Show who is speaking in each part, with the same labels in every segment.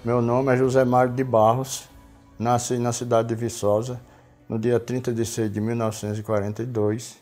Speaker 1: Meu nome é José Mário de Barros, nasci na cidade de Viçosa, no dia 30 de 6 de 1942.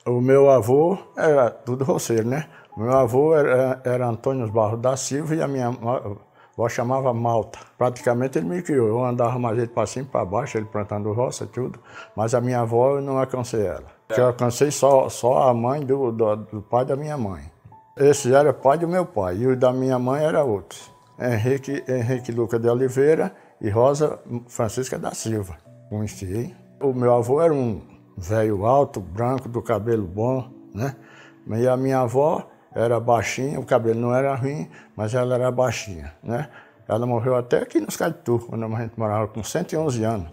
Speaker 1: O meu avô era tudo roceiro, né? O meu avô era Antônio Barros da Silva e a minha avó chamava Malta. Praticamente ele me criou, eu andava mais ele para cima e para baixo, ele plantando roça e tudo, mas a minha avó eu não alcancei ela. Eu alcancei só a mãe do pai da minha mãe. Esse era pai do meu pai e o da minha mãe era outro. Henrique Lucas de Oliveira e Rosa Francisca da Silva. Conheci. O meu avô era um velho alto, branco, do cabelo bom, né? E a minha avó era baixinha, o cabelo não era ruim, mas ela era baixinha, né? Ela morreu até aqui nos Caitu, quando a gente morava com 111 anos,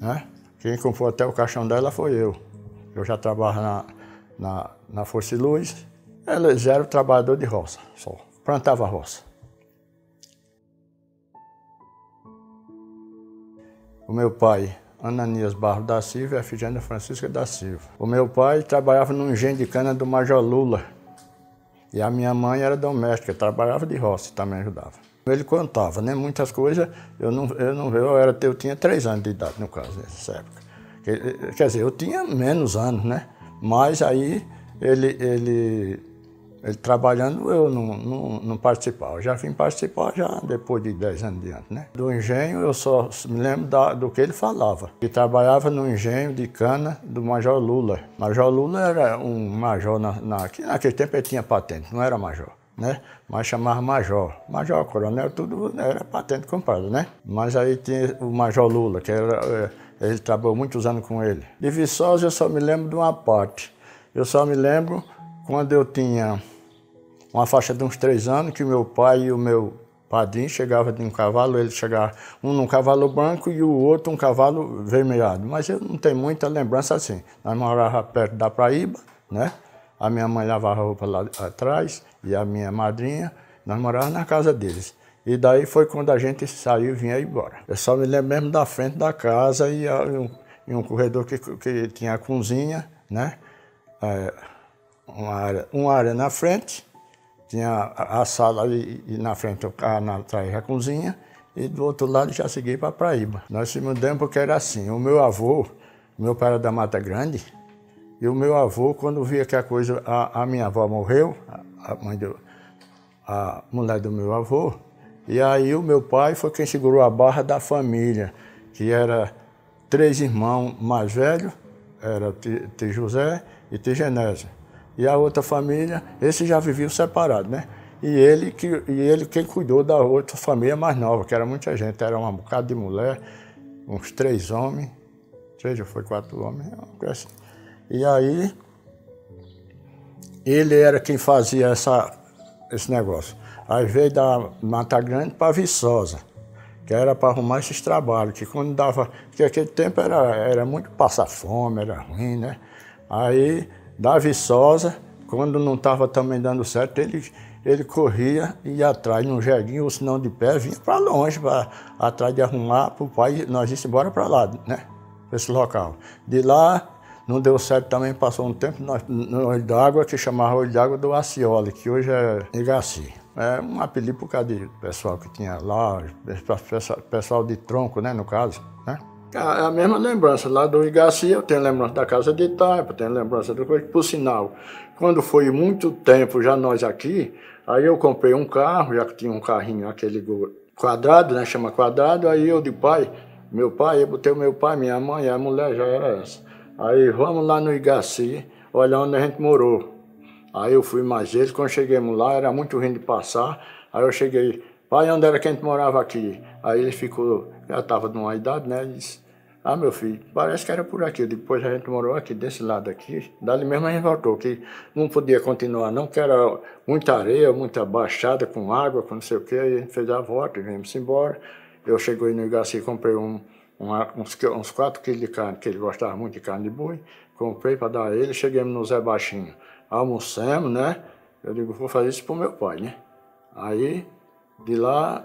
Speaker 1: né? Quem comprou até o caixão dela foi eu. Eu já trabalhava na Força e Luz. Eles eram trabalhador de roça, só. Plantava roça. O meu pai, Ananias Barros da Silva e a Efigênia Francisca da Silva. O meu pai trabalhava no engenho de cana do Major Lula. E a minha mãe era doméstica, trabalhava de roça e também ajudava. Ele contava, né? Muitas coisas, eu tinha 3 anos de idade, no caso, nessa época. Quer dizer, eu tinha menos anos, né? Mas aí ele trabalhando, eu não participava. Eu já vim participar já depois de 10 anos de antes, né? Do engenho, eu só me lembro do que ele falava. Ele trabalhava no engenho de cana do Major Lula. Major Lula era um major, naquele tempo ele tinha patente, não era major, né? Mas chamava major. Major, coronel, tudo era patente comprada, né? Mas aí tinha o Major Lula, que ele trabalhou muitos anos com ele. De Viçosa eu só me lembro de uma parte. Eu só me lembro quando eu tinha uma faixa de uns 3 anos, que meu pai e o meu padrinho chegavam de um cavalo, ele chegava um num cavalo branco e o outro um cavalo vermelhado. Mas eu não tenho muita lembrança assim. Nós morávamos perto da Paraíba, né? A minha mãe lavava roupa lá atrás e a minha madrinha, nós morávamos na casa deles. E daí foi quando a gente saiu e vinha embora. Eu só me lembro mesmo da frente da casa e um corredor que tinha a cozinha, né? Uma área na frente, tinha a sala e na frente atrás a cozinha, e do outro lado já segui para Paraíba. Nós se mudamos porque era assim, o meu avô, meu pai era da Mata Grande, e o meu avô, quando via que a minha avó morreu, a mulher do meu avô, e aí o meu pai foi quem segurou a barra da família, que era 3 irmãos mais velhos, era Tio José e Tio Genésio. E a outra família, esse já vivia separado, né? E ele quem cuidou da outra família mais nova, que era muita gente, era um bocado de mulher, uns 3 homens, 3 ou foi 4 homens, uma coisa assim. E aí, ele era quem fazia esse negócio. Aí veio da Mata Grande para Viçosa, que era para arrumar esses trabalhos, que quando dava, porque aquele tempo era muito passar fome, era ruim, né? Aí, da Viçosa, quando não estava também dando certo, ele corria e ia atrás num jeguinho, ou se não de pé, vinha para longe, atrás de arrumar para o pai, nós íamos embora para lá, né? Para esse local. De lá, não deu certo também, passou um tempo no Olho d'Água, que chamava Olho d'Água do Acioli, que hoje é Igaci. É um apelido por causa de pessoal que tinha lá, pessoal de tronco, né, no caso, né? É a mesma lembrança lá do Igaci, eu tenho lembrança da casa de Taipa, tenho lembrança do coisa. Por sinal, quando foi muito tempo já nós aqui, aí eu comprei um carro, já que tinha um carrinho, aquele quadrado, né, chama quadrado, aí eu eu botei o meu pai, minha mãe, a mulher já era essa. Aí vamos lá no Igaci, olha onde a gente morou. Aí eu fui mais eles, quando chegamos lá, era muito ruim de passar, aí eu cheguei, pai, onde era que a gente morava aqui? Aí ele ficou, já estava numa idade, né, disse, meu filho, parece que era por aqui. Depois a gente morou aqui, desse lado aqui. Dali mesmo a gente voltou, que não podia continuar não, que era muita areia, muita baixada com água, com não sei o quê. Aí a gente fez a volta e viemos embora. Eu cheguei no Igaci, comprei uns 4 quilos de carne, que ele gostava muito de carne de boi. Comprei para dar a ele, chegamos no Zé Baixinho. Almoçamos, né? Eu digo, vou fazer isso pro meu pai, né? Aí, de lá,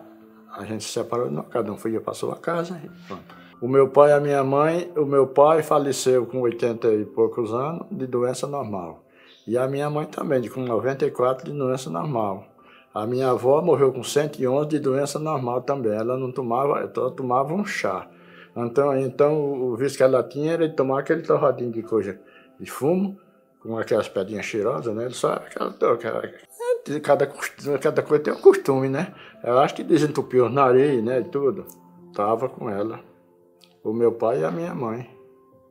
Speaker 1: a gente se separou, cada um foi para sua casa e pronto. O meu pai e a minha mãe, o meu pai faleceu com 80 e poucos anos de doença normal. E a minha mãe também, com 94 de doença normal. A minha avó morreu com 111 de doença normal também. Ela não tomava, ela tomava um chá. Então o vício que ela tinha era de tomar aquele torradinho de coisa de fumo, com aquelas pedrinhas cheirosas, né? Só cada coisa tem um costume, né? Eu acho que desentupiu o nariz, né? E tudo. Tava com ela. O meu pai e a minha mãe.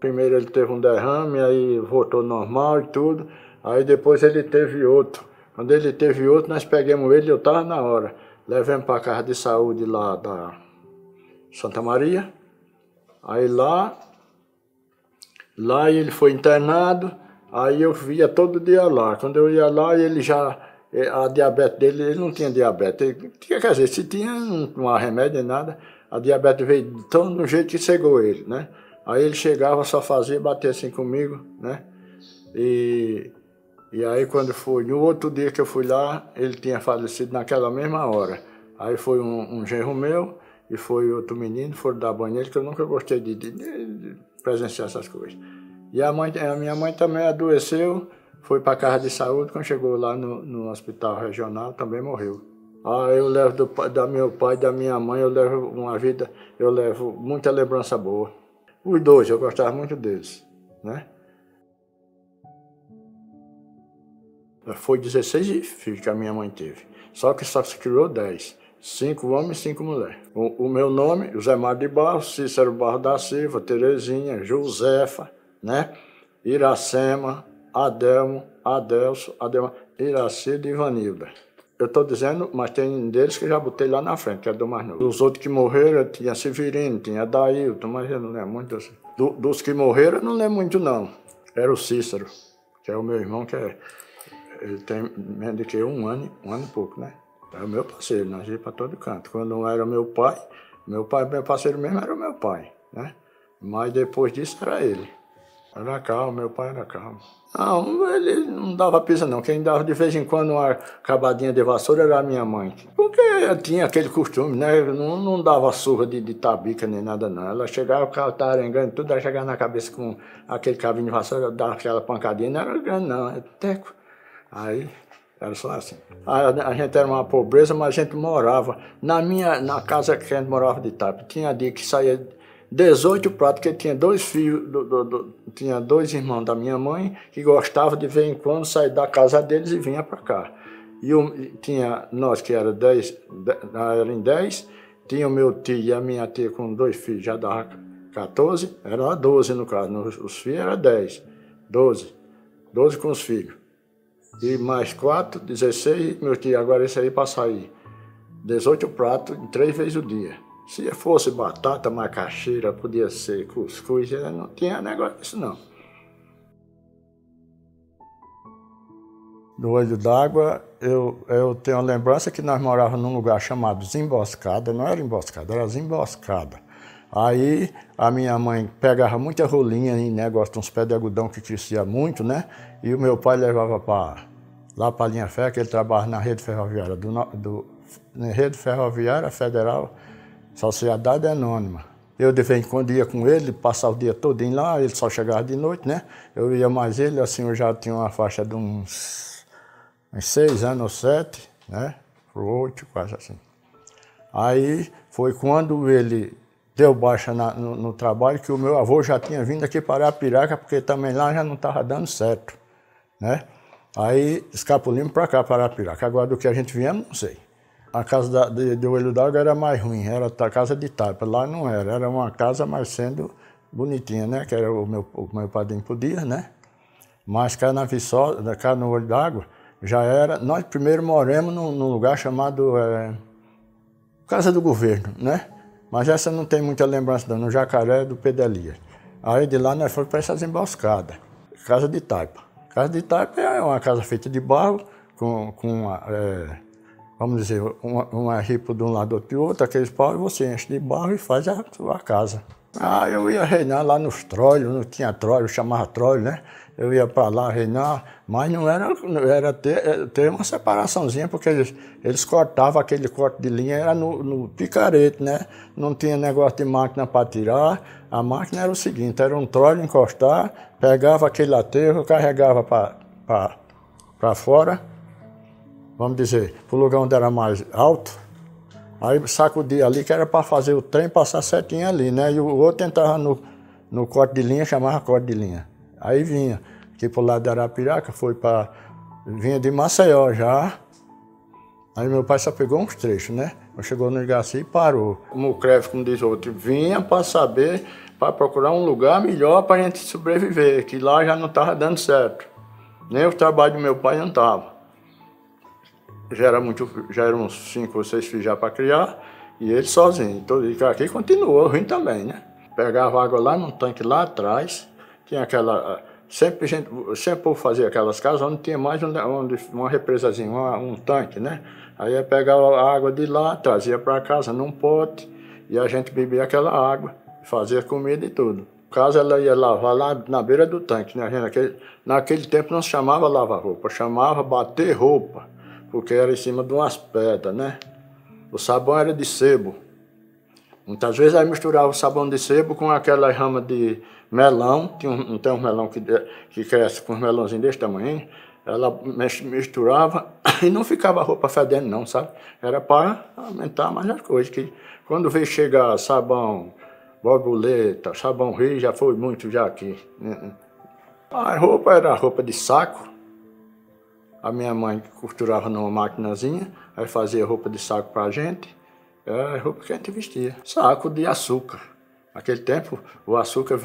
Speaker 1: Primeiro ele teve um derrame, aí voltou normal e tudo. Aí depois ele teve outro. Quando ele teve outro, nós pegamos ele, eu estava na hora. Levamos para a casa de saúde lá da Santa Maria. Aí lá ele foi internado, aí eu via todo dia lá. Quando eu ia lá, ele já, a diabetes dele, ele não tinha diabetes. Ele tinha, quer dizer, se tinha, não tomava remédio nem nada, a diabetes veio tão do jeito que cegou ele, né? Aí ele chegava, só fazia, bater assim comigo, né? E aí quando foi, no outro dia que eu fui lá, ele tinha falecido naquela mesma hora. Aí foi um genro meu e foi outro menino, foram dar banho nele, que eu nunca gostei de presenciar essas coisas. E a minha mãe também adoeceu, foi para a casa de saúde, quando chegou lá no hospital regional, também morreu. Eu levo do meu pai e da minha mãe, eu levo muita lembrança boa. Os dois, eu gostava muito deles, né? Foi 16 filhos que a minha mãe teve, só que só se criou 10. 5 homens e 5 mulheres. O meu nome, José Mário de Barros, Cícero Barros da Silva, Terezinha, Josefa, né? Iracema, Adelmo, Adelso, Adelma, Iracida e Ivanilda. Eu estou dizendo, mas tem deles que eu já botei lá na frente, que é do mais novo. Os outros que morreram, tinha Severino, tinha Dailton, mas eu não lembro muito assim. Dos que morreram, eu não lembro muito não. Era o Cícero, que é o meu irmão, ele tem menos do que um ano e pouco, né? É o meu parceiro, nós íamos para todo canto. Quando não era meu parceiro mesmo era o meu pai, né? Mas depois disso era ele. Era calmo, meu pai era calmo. Não, ele não dava pisa não. Quem dava de vez em quando uma acabadinha de vassoura era a minha mãe. Porque ela tinha aquele costume, né? Não dava surra de tabica nem nada não. Ela chegava, o cara estava arengando tudo, ela chegava na cabeça com aquele cabinho de vassoura, dava aquela pancadinha, não era grande não, era teco. Aí era só assim. A gente era uma pobreza, mas a gente morava. Na casa que a gente morava de Taipa, tinha dia que saía 18 pratos, porque tinha 2 filhos, tinha 2 irmãos da minha mãe, que gostavam de vez em quando sair da casa deles e vinha para cá. Tinha nós que era em 10, tinha o meu tio e a minha tia com 2 filhos, já dava 14, era 12 no caso, os filhos eram 10, 12 com os filhos. E mais 4, 16, meu tio, agora esse aí para sair. 18 pratos, 3 vezes o dia. Se fosse batata, macaxeira, podia ser cuscuz, não tinha negócio disso não. Do Olho d'Água, eu tenho a lembrança que nós morávamos num lugar chamado Desemboscada, não era emboscada, era desemboscada. Aí a minha mãe pegava muita rolinha em negócio de uns pés de algodão que crescia muito, né? E o meu pai levava lá para a linha férrea, que ele trabalha na rede ferroviária, na rede ferroviária federal, Sociedade Anônima. Eu de vez em quando ia com ele, passava o dia todo lá, ele só chegava de noite, né? Eu ia mais ele, assim, eu já tinha uma faixa de uns 6 anos ou 7, né? Por 8, quase assim. Aí foi quando ele deu baixa no trabalho, que o meu avô já tinha vindo aqui para Arapiraca, porque também lá já não estava dando certo, né? Aí escapulimos para cá, para Arapiraca. Agora do que a gente viemos, não sei. A casa de Olho d'Água era mais ruim, era a casa de Taipa. Lá não era uma casa, mas sendo bonitinha, né? Que era o meu padrinho podia, né? Mas cá na Viçosa, cá no Olho d'Água, já era... Nós primeiro moramos num lugar chamado Casa do Governo, né? Mas essa não tem muita lembrança não, no Jacaré do Pedelia. Aí de lá nós fomos para essas emboscadas. Casa de Taipa. Casa de Taipa é uma casa feita de barro, vamos dizer, uma ripa de um lado outro de outro, aqueles pau, e você enche de barro e faz a sua casa. Eu ia reinar lá nos trolhos, não tinha trolho, chamava trolho, né? Eu ia para lá reinar, mas não era ter uma separaçãozinha, porque eles cortavam aquele corte de linha, era no picarete, né? Não tinha negócio de máquina para tirar. A máquina era o seguinte, era um trolho encostar, pegava aquele aterro, carregava para para fora, vamos dizer, para o lugar onde era mais alto. Aí sacudia ali, que era para fazer o trem passar certinho ali, né? E o outro entrava no corte de linha, chamava corte de linha. Aí vinha aqui pro lado de Arapiraca, vinha de Maceió já. Aí meu pai só pegou uns trechos, né? Chegou no Igaci e parou. Como o Creve, como diz o outro, vinha para saber, para procurar um lugar melhor para a gente sobreviver, que lá já não estava dando certo. Nem o trabalho do meu pai não estava. Já eram uns 5 ou 6 filhos já para criar, e ele sozinho. Então, e aqui continuou ruim também, né? Pegava água lá num tanque lá atrás, tinha aquela... Sempre eu fazia aquelas casas onde tinha mais uma represazinha, um tanque, né? Aí eu pegava a água de lá, trazia para casa num pote, e a gente bebia aquela água, fazia comida e tudo. No caso, ela ia lavar lá na beira do tanque, né? Naquele tempo não se chamava lavar roupa, chamava bater roupa, porque era em cima de umas pedras, né? O sabão era de sebo. Muitas vezes aí misturava o sabão de sebo com aquela rama de melão, tem um melão que cresce com uns melãozinhos desse tamanho, ela misturava e não ficava a roupa fedendo não, sabe? Era para aumentar mais as coisas, que quando veio chegar sabão, borboleta, sabão rio, já foi muito já aqui. A roupa era roupa de saco, a minha mãe costurava numa maquinazinha, aí fazia roupa de saco pra gente, era a roupa que a gente vestia. Saco de açúcar. Naquele tempo, o açúcar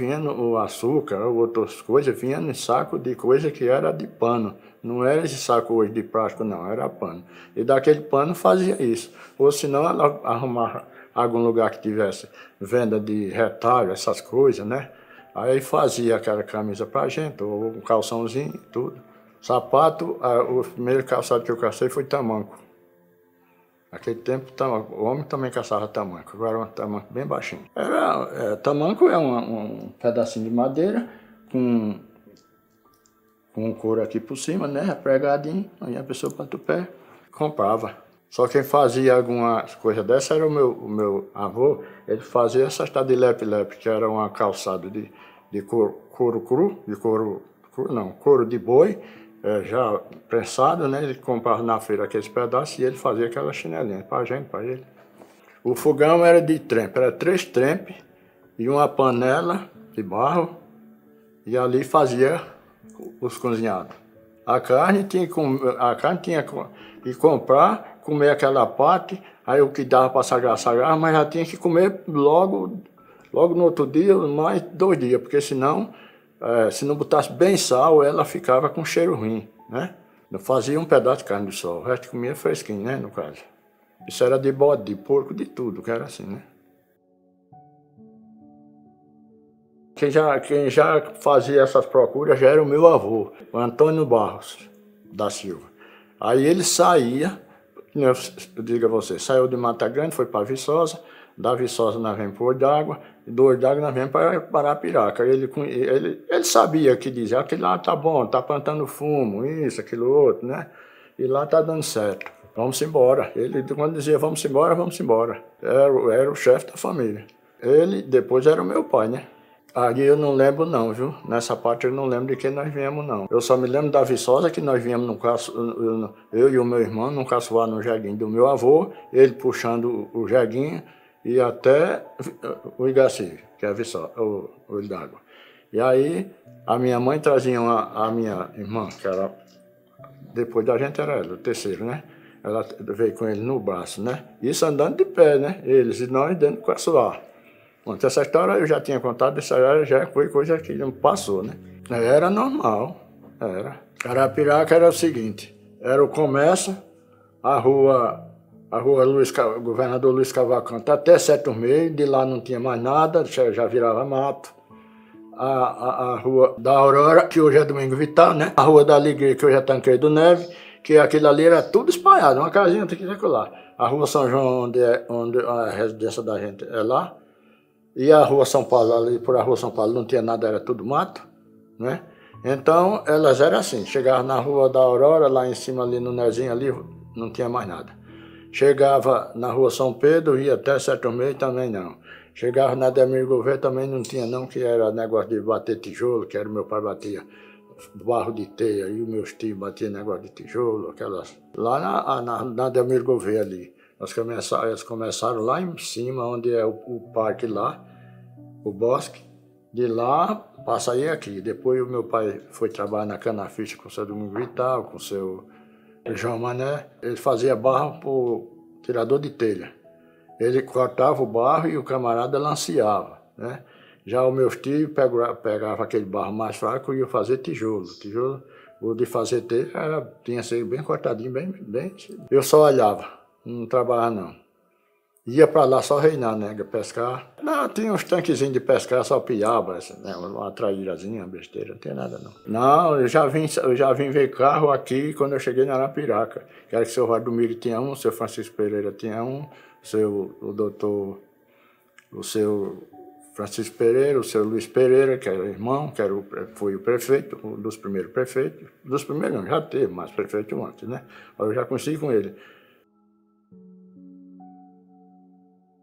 Speaker 1: ou outras coisas, vinha em saco de coisa que era de pano. Não era esse saco hoje de plástico, não, era pano. E daquele pano fazia isso. Ou senão ela arrumava algum lugar que tivesse venda de retalho, essas coisas, né? Aí fazia aquela camisa pra gente, ou um calçãozinho e tudo. Sapato, o primeiro calçado que eu cacei foi tamanco. Naquele tempo, o homem também caçava tamanco, agora era um tamanco bem baixinho. Tamanco é um pedacinho de madeira com um couro aqui por cima, né, pregadinho, aí a pessoa bota o pé, comprava. Só quem fazia alguma coisa dessa era o meu avô, ele fazia essas tal de lepe-lepe, que era uma calçada de couro de boi, já prensado, né? Ele comprava na feira aqueles pedaços e ele fazia aquela chinelinha pra gente, pra ele. O fogão era de trempe, era 3 trempes e uma panela de barro e ali fazia os cozinhados. A carne tinha que comprar, comer aquela parte, aí o que dava para sagrar, mas já tinha que comer logo no outro dia, mais 2 dias, porque senão... se não botasse bem sal, ela ficava com cheiro ruim, né? Não fazia um pedaço de carne de sol, o resto comia fresquinho, né, no caso. Isso era de bode, de porco, de tudo, que era assim, né? Quem já fazia essas procuras já era o meu avô, o Antônio Barros da Silva. Aí ele saía, eu digo a você, saiu de Mata Grande, foi para Viçosa, da Viçosa nós viemos para Olho d'Água, e do Olho d'Água nós viemos para Arapiraca. Ele sabia que dizia, aquele lá tá bom, tá plantando fumo, isso, aquilo outro, né? E lá tá dando certo, vamos embora. Ele, quando dizia vamos embora, vamos embora. Era o chefe da família. Ele depois era o meu pai, né? Aí eu não lembro não, viu? Nessa parte eu não lembro de quem nós viemos não. Eu só me lembro da Viçosa, que nós viemos eu e o meu irmão num caçoar no jeguinho do meu avô, ele puxando o jeguinho, e até o Igaci, que é o Olho d'Água. E aí, a minha mãe trazia a minha irmã, que era, depois da gente era ela, o terceiro, né? Ela veio com ele no braço, né? Isso andando de pé, né? Eles e nós dentro do caçoar. Bom, essa história eu já tinha contado, essa já foi coisa que não passou, né? Era normal, era. Arapiraca era o seguinte, era o comércio, a rua Governador Luiz Cavalcante até 7h30, de lá não tinha mais nada, já virava mato. A rua da Aurora, que hoje é Domingo Vital, né? A rua da Alegria, que hoje é Tancredo Neves, que aquilo ali era tudo espalhado, uma casinha tem que circular. A rua São João, onde a residência da gente é lá. E a rua São Paulo, ali por a rua São Paulo não tinha nada, era tudo mato, né? Então elas eram assim, chegava na rua da Aurora, lá em cima ali no Nezinho ali, não tinha mais nada. Chegava na rua São Pedro, ia até 7h30 também não. Chegava na Ademir Gouveia também não tinha não, que era negócio de bater tijolo, que era meu pai batia barro de teia, e os meus tios batiam negócio de tijolo, aquelas... Lá na Delmiro Gouveia ali. Eles começaram lá em cima, onde é o parque lá, o bosque. De lá, passa aí aqui. Depois o meu pai foi trabalhar na Canaficha com o seu Domingo Vital, com o seu João Mané. Ele fazia barro por tirador de telha. Ele cortava o barro e o camarada lanceava, né? Já os meus tios pegavam aquele barro mais fraco e iam fazer tijolo. Tijolo, o de fazer telha tinha que ser bem cortadinho, bem. Eu só olhava, não trabalhava não. Ia para lá só reinar, né, pescar. Não, tinha uns tanquezinhos de pescar, só piaba, né, uma traírazinha, uma besteira, não tem nada não. Não, eu já vim ver carro aqui quando eu cheguei na Arapiraca. Que era que o seu Valdomiro tinha um, o seu Francisco Pereira tinha um, o seu Francisco Pereira, o seu Luiz Pereira, que era irmão, foi o prefeito, um dos primeiros prefeitos. Dos primeiros não, já teve mais prefeito antes, né? Eu já conheci com ele.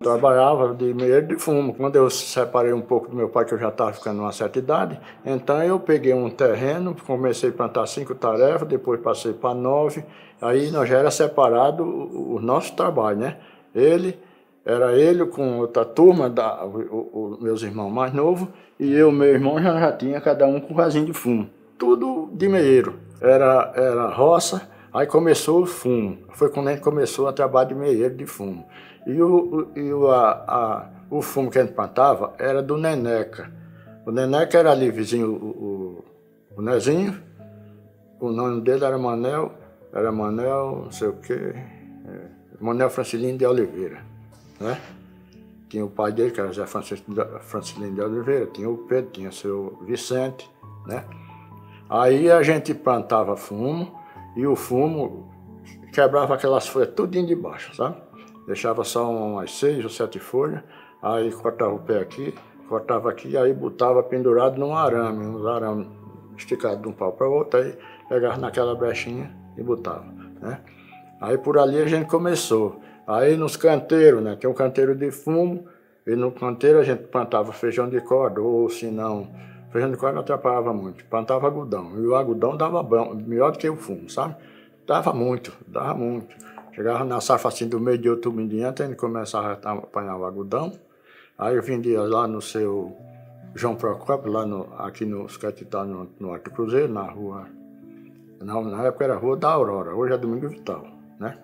Speaker 1: Trabalhava de meio de fumo. Quando eu separei um pouco do meu pai, que eu já estava ficando numa certa idade, então eu peguei um terreno, comecei a plantar 5 tarefas, depois passei para 9, aí nós já era separado o nosso trabalho, né? Era ele com outra turma, meus irmãos mais novos, e eu, meu irmão, já tinha cada um com um vasinho de fumo. Tudo de meieiro. Era roça, aí começou o fumo. Foi quando a gente começou a trabalhar de meieiro de fumo. E o fumo que a gente plantava era do Neneca. O Neneca era ali vizinho, o Nezinho. O nome dele era Manel, não sei o quê, Manel Francilino de Oliveira, né? Tinha o pai dele, que era José Francilino de Oliveira, tinha o Pedro, tinha o seu Vicente, né? Aí a gente plantava fumo e o fumo quebrava aquelas folhas tudinho de baixo, sabe? Deixava só umas 6 ou 7 folhas, aí cortava o pé aqui, cortava aqui, aí botava pendurado num arame, uns arames esticados de um pau para o outro, aí pegava naquela brechinha e botava, né? Aí por ali a gente começou. Aí nos canteiros, né? Tem um canteiro de fumo, e no canteiro a gente plantava feijão de corda, ou se não, feijão de corda não atrapalhava muito, plantava algodão, e o algodão dava bom, melhor do que o fumo, sabe? Dava muito. Chegava na safra assim do meio de outubro em diante, a gente começava a apanhar o algodão. Aí eu vendia lá no seu João Procópio, aqui no Caetitá, no Alto Cruzeiro, na rua. Na época era a Rua da Aurora, hoje é Domingo Vital, né?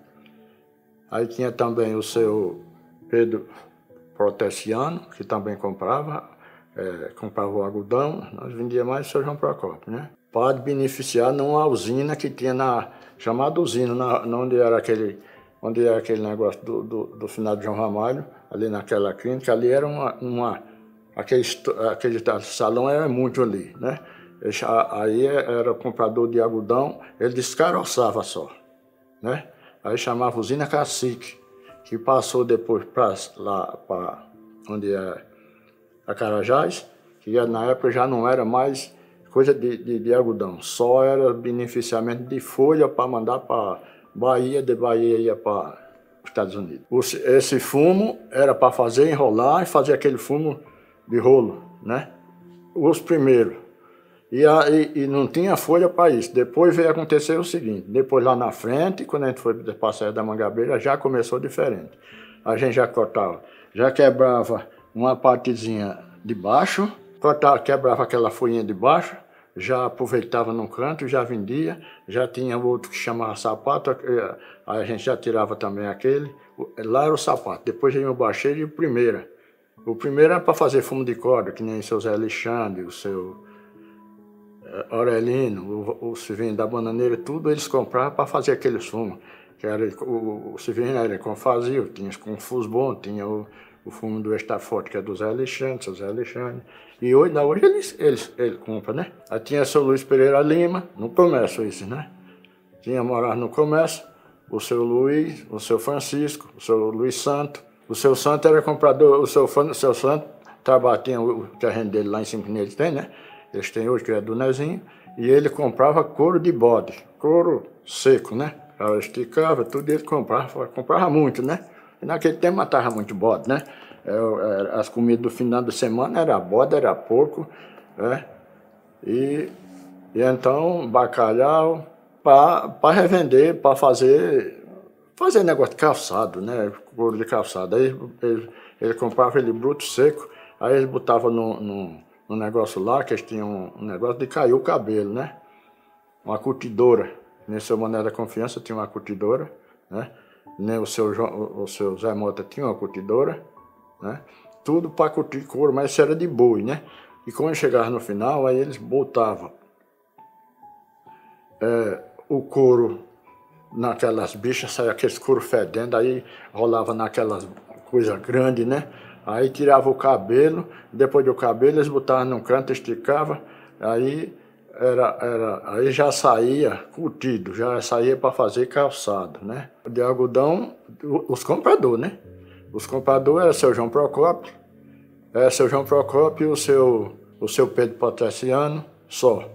Speaker 1: Aí tinha também o seu Pedro Proteciano, que também comprava o algodão. Nós vendíamos mais o seu João Procópio, né? Para beneficiar numa usina que tinha chamada usina, onde era aquele negócio do final de João Ramalho, ali naquela clínica, ali era aquele salão era muito ali, né? Aí era o comprador de algodão, ele descaroçava só, né? Aí chamava usina Cacique, que passou depois para onde é a Carajás, que na época já não era mais coisa de algodão, só era beneficiamento de folha para mandar para Bahia, de Bahia ia para os Estados Unidos. Esse fumo era para fazer enrolar e fazer aquele fumo de rolo, né? Os primeiros. E não tinha folha para isso. Depois veio acontecer o seguinte, depois lá na frente, quando a gente foi para a Serra da Mangabeira, já começou diferente. A gente já cortava, já quebrava uma partezinha de baixo, quebrava aquela folhinha de baixo, já aproveitava num canto, já vendia, já tinha outro que chamava sapato, aí a gente já tirava também aquele. Lá era o sapato, depois já ia o baixeiro e o primeiro. O primeiro era para fazer fumo de corda, que nem o seu Zé Alexandre, o seu Aurelino, o Silvinho da Bananeira, tudo eles compravam para fazer aqueles fumos. Que era, o Silvinho era com fazia, tinha com Fusbon, tinha o fumo do Estaforte, que é do Zé Alexandre, seu Zé Alexandre. E hoje eles compram, né? Aí tinha o seu Luiz Pereira Lima, no comércio isso, né? Tinha morado no comércio, o seu Luiz, o seu Francisco, o seu Luiz Santo. O seu Santo era comprador, o seu Santo tinha o terreno dele lá em cima que eles têm, né? Eles têm hoje, que é do Nezinho, e ele comprava couro de bode, couro seco, né? Ela esticava, tudo ele comprava muito, né? E naquele tempo matava muito bode, né? As comidas do final de semana era bode, era porco, né? E E então, bacalhau, para revender, para fazer negócio de calçado, né? Couro de calçado. Aí ele comprava ele bruto, seco, aí eles botavam no negócio lá, que eles tinham um negócio de cair o cabelo, né? Uma curtidora. Nem seu Mané da Confiança tinha uma curtidora, né? Nem o seu Zé Mota tinha uma curtidora, né? Tudo para curtir couro, mas isso era de boi, né? E quando chegava no final, aí eles botavam o couro naquelas bichas, saia aqueles couro fedendo, aí rolava naquelas coisas grandes, né? Aí tirava o cabelo, depois do cabelo eles botavam num canto, esticava, aí aí já saía curtido, já saía para fazer calçado, né? De algodão, os compradores, né? Os compradores eram seu João Procópio, e o seu Pedro Patriciano, só.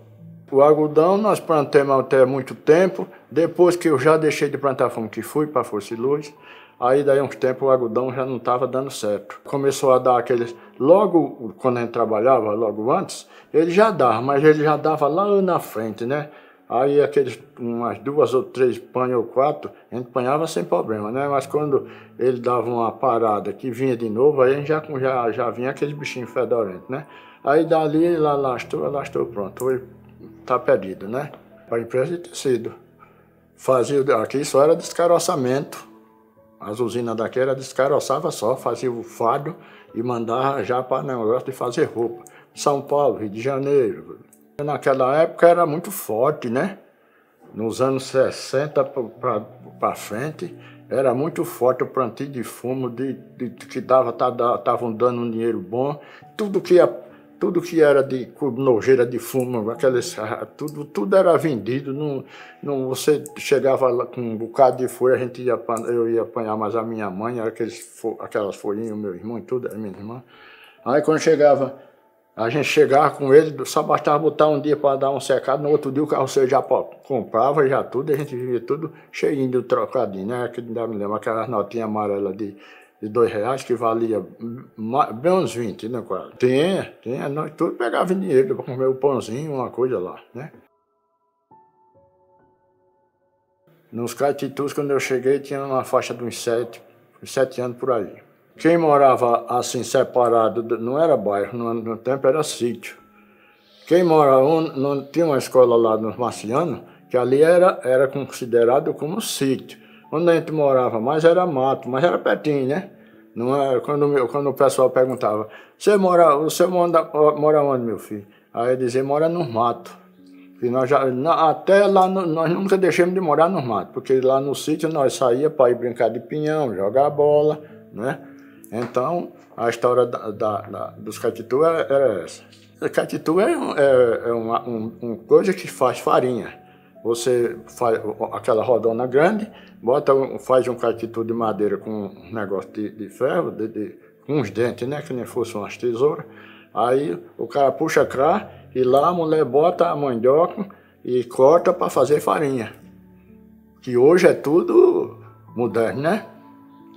Speaker 1: O algodão nós plantamos até muito tempo, depois que eu já deixei de plantar, fomos que fui para Força e Luz, aí daí uns tempos o algodão já não estava dando certo. Começou a dar aqueles, logo quando a gente trabalhava, logo antes, ele já dava, mas ele já dava lá na frente, né? Aí aqueles, umas 2 ou 3 panhas ou 4, a gente panhava sem problema, né? Mas quando ele dava uma parada que vinha de novo, aí a gente já vinha aqueles bichinhos fedorentos, né? Aí dali ele alastou, pronto. Hoje tá perdido, né? Para a empresa de tecido. Aqui só era descaroçamento. As usinas daqui era descaroçava só, fazia o fardo e mandava já para o negócio de fazer roupa. São Paulo, Rio de Janeiro. Naquela época era muito forte, né? Nos anos 60 para frente, era muito forte o plantio de fumo, que estavam dando um dinheiro bom. Tudo que era de nojeira de fumo, tudo era vendido. Você chegava lá com um bocado de folha, eu ia apanhar mais a minha mãe, aquelas folhinhas, o meu irmão e tudo, a minha irmã. Aí quando a gente chegava com ele, só bastava botar um dia para dar um secado, no outro dia o carroceiro já comprava, já tudo, a gente vivia tudo cheinho de trocadinho, né? Que ainda me lembro, aquelas notinhas amarelas de R$2, que valia bem uns 20, né, quase. Nós tudo pegava em dinheiro para comer o pãozinho, uma coisa lá, né? Nos Caetitus, quando eu cheguei, tinha uma faixa de uns 7 anos por aí. Quem morava assim separado, não era bairro, no tempo era sítio. Quem morava, não tinha uma escola lá no Marciano, que ali era considerado como sítio. Onde a gente morava mais era mato, mas era pertinho, né? Não era, quando o pessoal perguntava, você mora onde, meu filho? Aí eu dizia, mora no mato. E até lá, nós nunca deixamos de morar no mato, porque lá no sítio nós saía para ir brincar de pinhão, jogar bola, né? Então, a história dos Caetitu era essa. O Caetitu é uma coisa que faz farinha. Você faz aquela rodona grande, faz um Caetitu de madeira com um negócio de ferro, com uns dentes, né? Que nem fosse umas tesouras. Aí o cara puxa a crá e lá a mulher bota a mandioca e corta para fazer farinha. Que hoje é tudo moderno, né?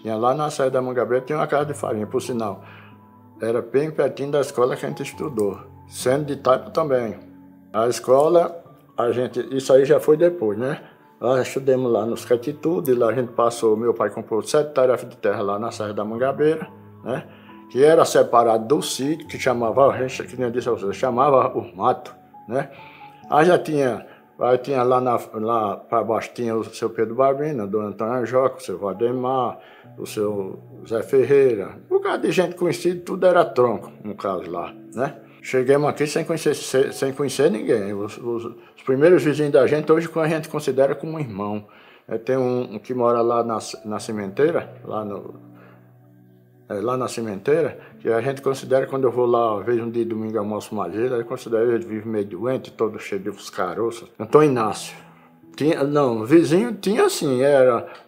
Speaker 1: Tinha lá na saída da Mangabeira, tinha uma casa de farinha, por sinal. Era bem pertinho da escola que a gente estudou. Sendo de Taipa também. A escola, isso aí já foi depois, né? Nós estudamos lá nos Caetitu, de lá a gente passou, meu pai comprou 7 tarefas de terra lá na saída da Mangabeira, né? Que era separado do sítio, que chamava, que nem eu disse a vocês, chamava o mato, né? Aí tinha lá para baixo tinha o seu Pedro Barbina, o Dona Antônia Joca, o seu Valdemar, o seu Zé Ferreira. Um bocado de gente conhecida, tudo era tronco, no caso lá, né? Chegamos aqui sem conhecer ninguém. Os primeiros vizinhos da gente, hoje a gente considera como um irmão. Tem um que mora lá na Cimenteira, lá na Cimenteira, que a gente considera, quando eu vou lá, vejo um dia de domingo, almoço madeira, eu considero ele vive meio doente, todo cheio de caroços. Antônio Inácio. Vizinho tinha assim,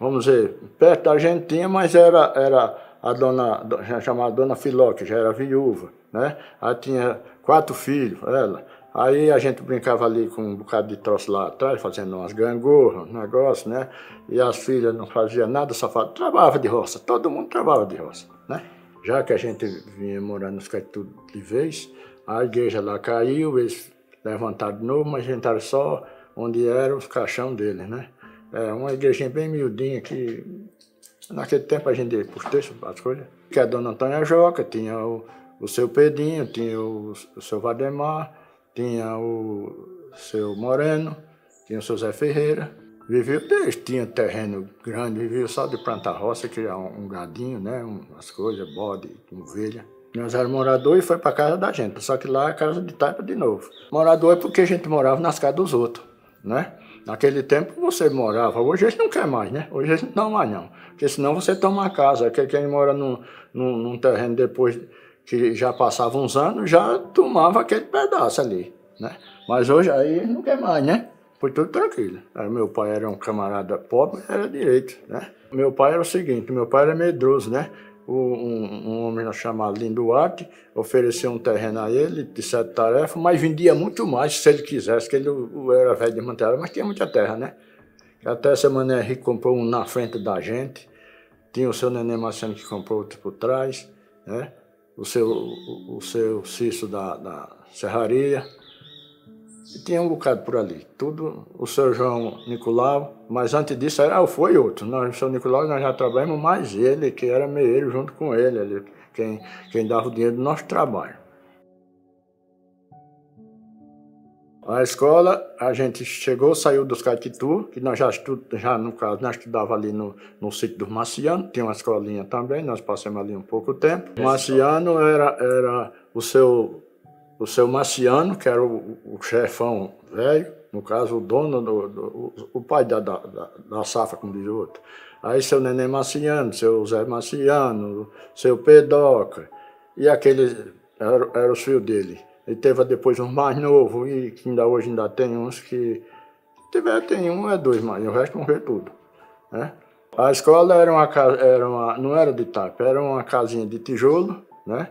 Speaker 1: vamos dizer, perto da gente tinha, mas era a dona, chamada Dona Filó, que já era viúva, né? Aí tinha 4 filhos, ela. Aí a gente brincava ali com um bocado de troço lá atrás, fazendo umas gangorras, um negócio, né? E as filhas não faziam nada, só trabalhava de roça, todo mundo trabalhava de roça, né? Já que a gente vinha morar nos Caetitu de vez, a igreja lá caiu, eles levantaram de novo, mas entraram só onde eram os caixão deles, né? É uma igrejinha bem miudinha que naquele tempo a gente postei as coisas. Que a dona Antônia Joca, tinha o seu Pedrinho, tinha o seu Valdemar, tinha o seu Moreno, tinha o seu Zé Ferreira. Viveu, eles tinham terreno grande, viveu só de plantar roça, criar um gadinho, né? Umas coisas, bode, ovelha. Nós éramos moradores e foi para casa da gente, só que lá é casa de taipa de novo. Morador é porque a gente morava nas casas dos outros, né? Naquele tempo você morava, hoje eles não querem mais, né? Hoje eles não dão mais não, porque senão você toma uma casa, que quem mora num terreno depois que já passava uns anos, já tomava aquele pedaço ali, né? Mas hoje aí não quer mais, né? Foi tudo tranquilo. Meu pai era um camarada pobre, era direito, né? Meu pai era o seguinte, meu pai era medroso, né? Um homem chamado Lindo Duarte ofereceu um terreno a ele de 7 tarefas, mas vendia muito mais se ele quisesse, que ele era velho de manter, mas tinha muita terra, né? Até essa Mané Henrique comprou um na frente da gente, tinha o seu Nenê Marciano que comprou outro por trás, né? O seu Cício da Serraria. E tinha um bocado por ali, tudo o seu João Nicolau, mas antes disso foi outro. Nós, o seu Nicolau, nós já trabalhamos mais ele, que era meieiro junto com ele quem dava o dinheiro do nosso trabalho. A escola, a gente chegou, saiu dos Caetitu, que nós no caso, nós estudava ali no sítio dos Marciano, tinha uma escolinha também, nós passamos ali um pouco tempo. O Marciano era o seu Marciano, que era o chefão velho, no caso o dono, o pai da safra, como diz o outro. Aí seu Nenê Marciano, seu Zé Marciano, seu Pedoca, e aqueles eram os filhos dele. Ele teve depois uns mais novos, e que hoje ainda tem uns que... Tem um, dois, mas o resto morreu tudo, né? A escola não era de taipa, era uma casinha de tijolo, né?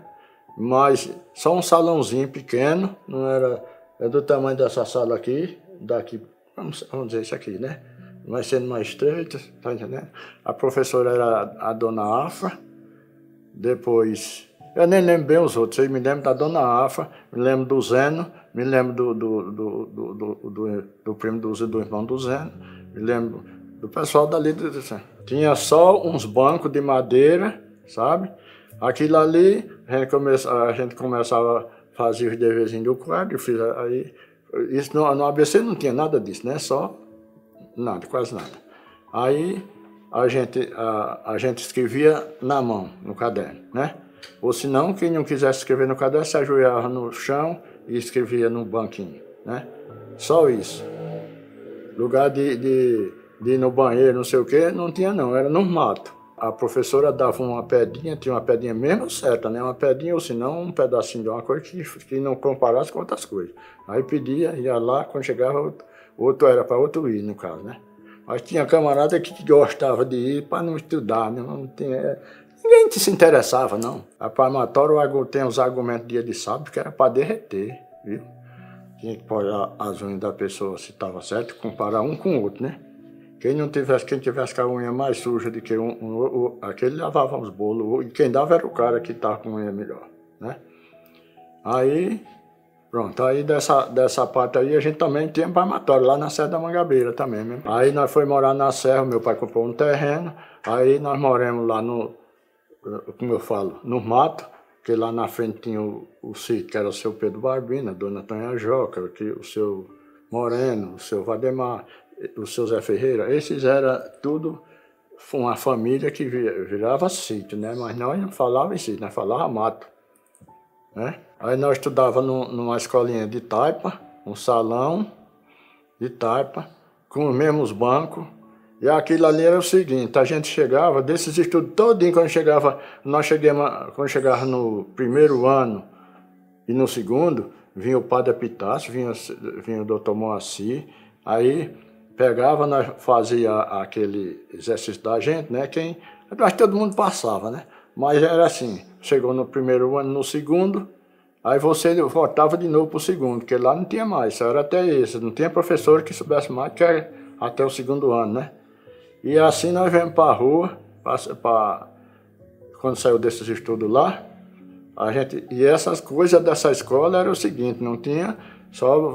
Speaker 1: Mas só um salãozinho pequeno, não era do tamanho dessa sala aqui, daqui, vamos dizer isso aqui, né? Vai sendo mais estreito, tá entendendo? A professora era a dona Afra, depois, eu nem lembro bem os outros, eu me lembro da dona Afra, me lembro do Zeno, me lembro do primo do irmão do Zeno, me lembro do pessoal dali. Tinha só uns bancos de madeira, sabe? Aquilo ali, a gente começava a fazer os deverzinhos do quadro, isso no ABC não tinha nada disso, né? Só nada, quase nada. Aí a gente escrevia na mão, no caderno, né? Ou senão, quem não quisesse escrever no caderno, se ajoelhava no chão e escrevia no banquinho, né? Só isso. Lugar de ir no banheiro, não sei o quê, não tinha não, era no mato. A professora dava uma pedrinha, tinha uma pedrinha mesmo certa, né? Uma pedrinha ou senão um pedacinho de uma coisa que não comparasse com outras coisas. Aí pedia, ia lá, quando chegava, outro era para outro ir, no caso, né? Mas tinha camarada que gostava de ir para não estudar, né? Ninguém se interessava, não. A palmatória tem os argumentos dia de sábado que era para derreter, viu? Tinha que pôr as unhas da pessoa se estava certo, comparar um com o outro, né? Quem tivesse com a unha mais suja do que aquele lavava os bolos, e quem dava era o cara que estava com a unha melhor, né? Aí, pronto, aí dessa parte aí a gente também tinha palmatória, lá na Serra da Mangabeira também, mesmo. Aí nós fomos morar na Serra, meu pai comprou um terreno, aí nós moramos lá como eu falo, no mato, que lá na frente tinha o sítio, que era o seu Pedro Barbina, a dona Antônia Joca, o seu Moreno, o seu Valdemar, o seu Zé Ferreira. Esses eram tudo uma família que virava sítio, né? Mas nós não falávamos em sítio, nós falávamos mato, né? Aí nós estudávamos numa escolinha de taipa, um salão de taipa, com os mesmos bancos. E aquilo ali era o seguinte, a gente chegava, desses estudos todinho, quando chegava no primeiro ano e no segundo, vinha o padre Epitácio, vinha o doutor Moacir, aí pegava, nós fazia aquele exercício da gente, né? Mas todo mundo passava, né? Mas era assim, chegou no primeiro ano, no segundo, aí você voltava de novo para o segundo, porque lá não tinha mais, só era até esse, não tinha professor que soubesse mais que era até o segundo ano, né? E assim nós viemos para a rua, quando saiu desses estudos lá, e essas coisas dessa escola era o seguinte, não tinha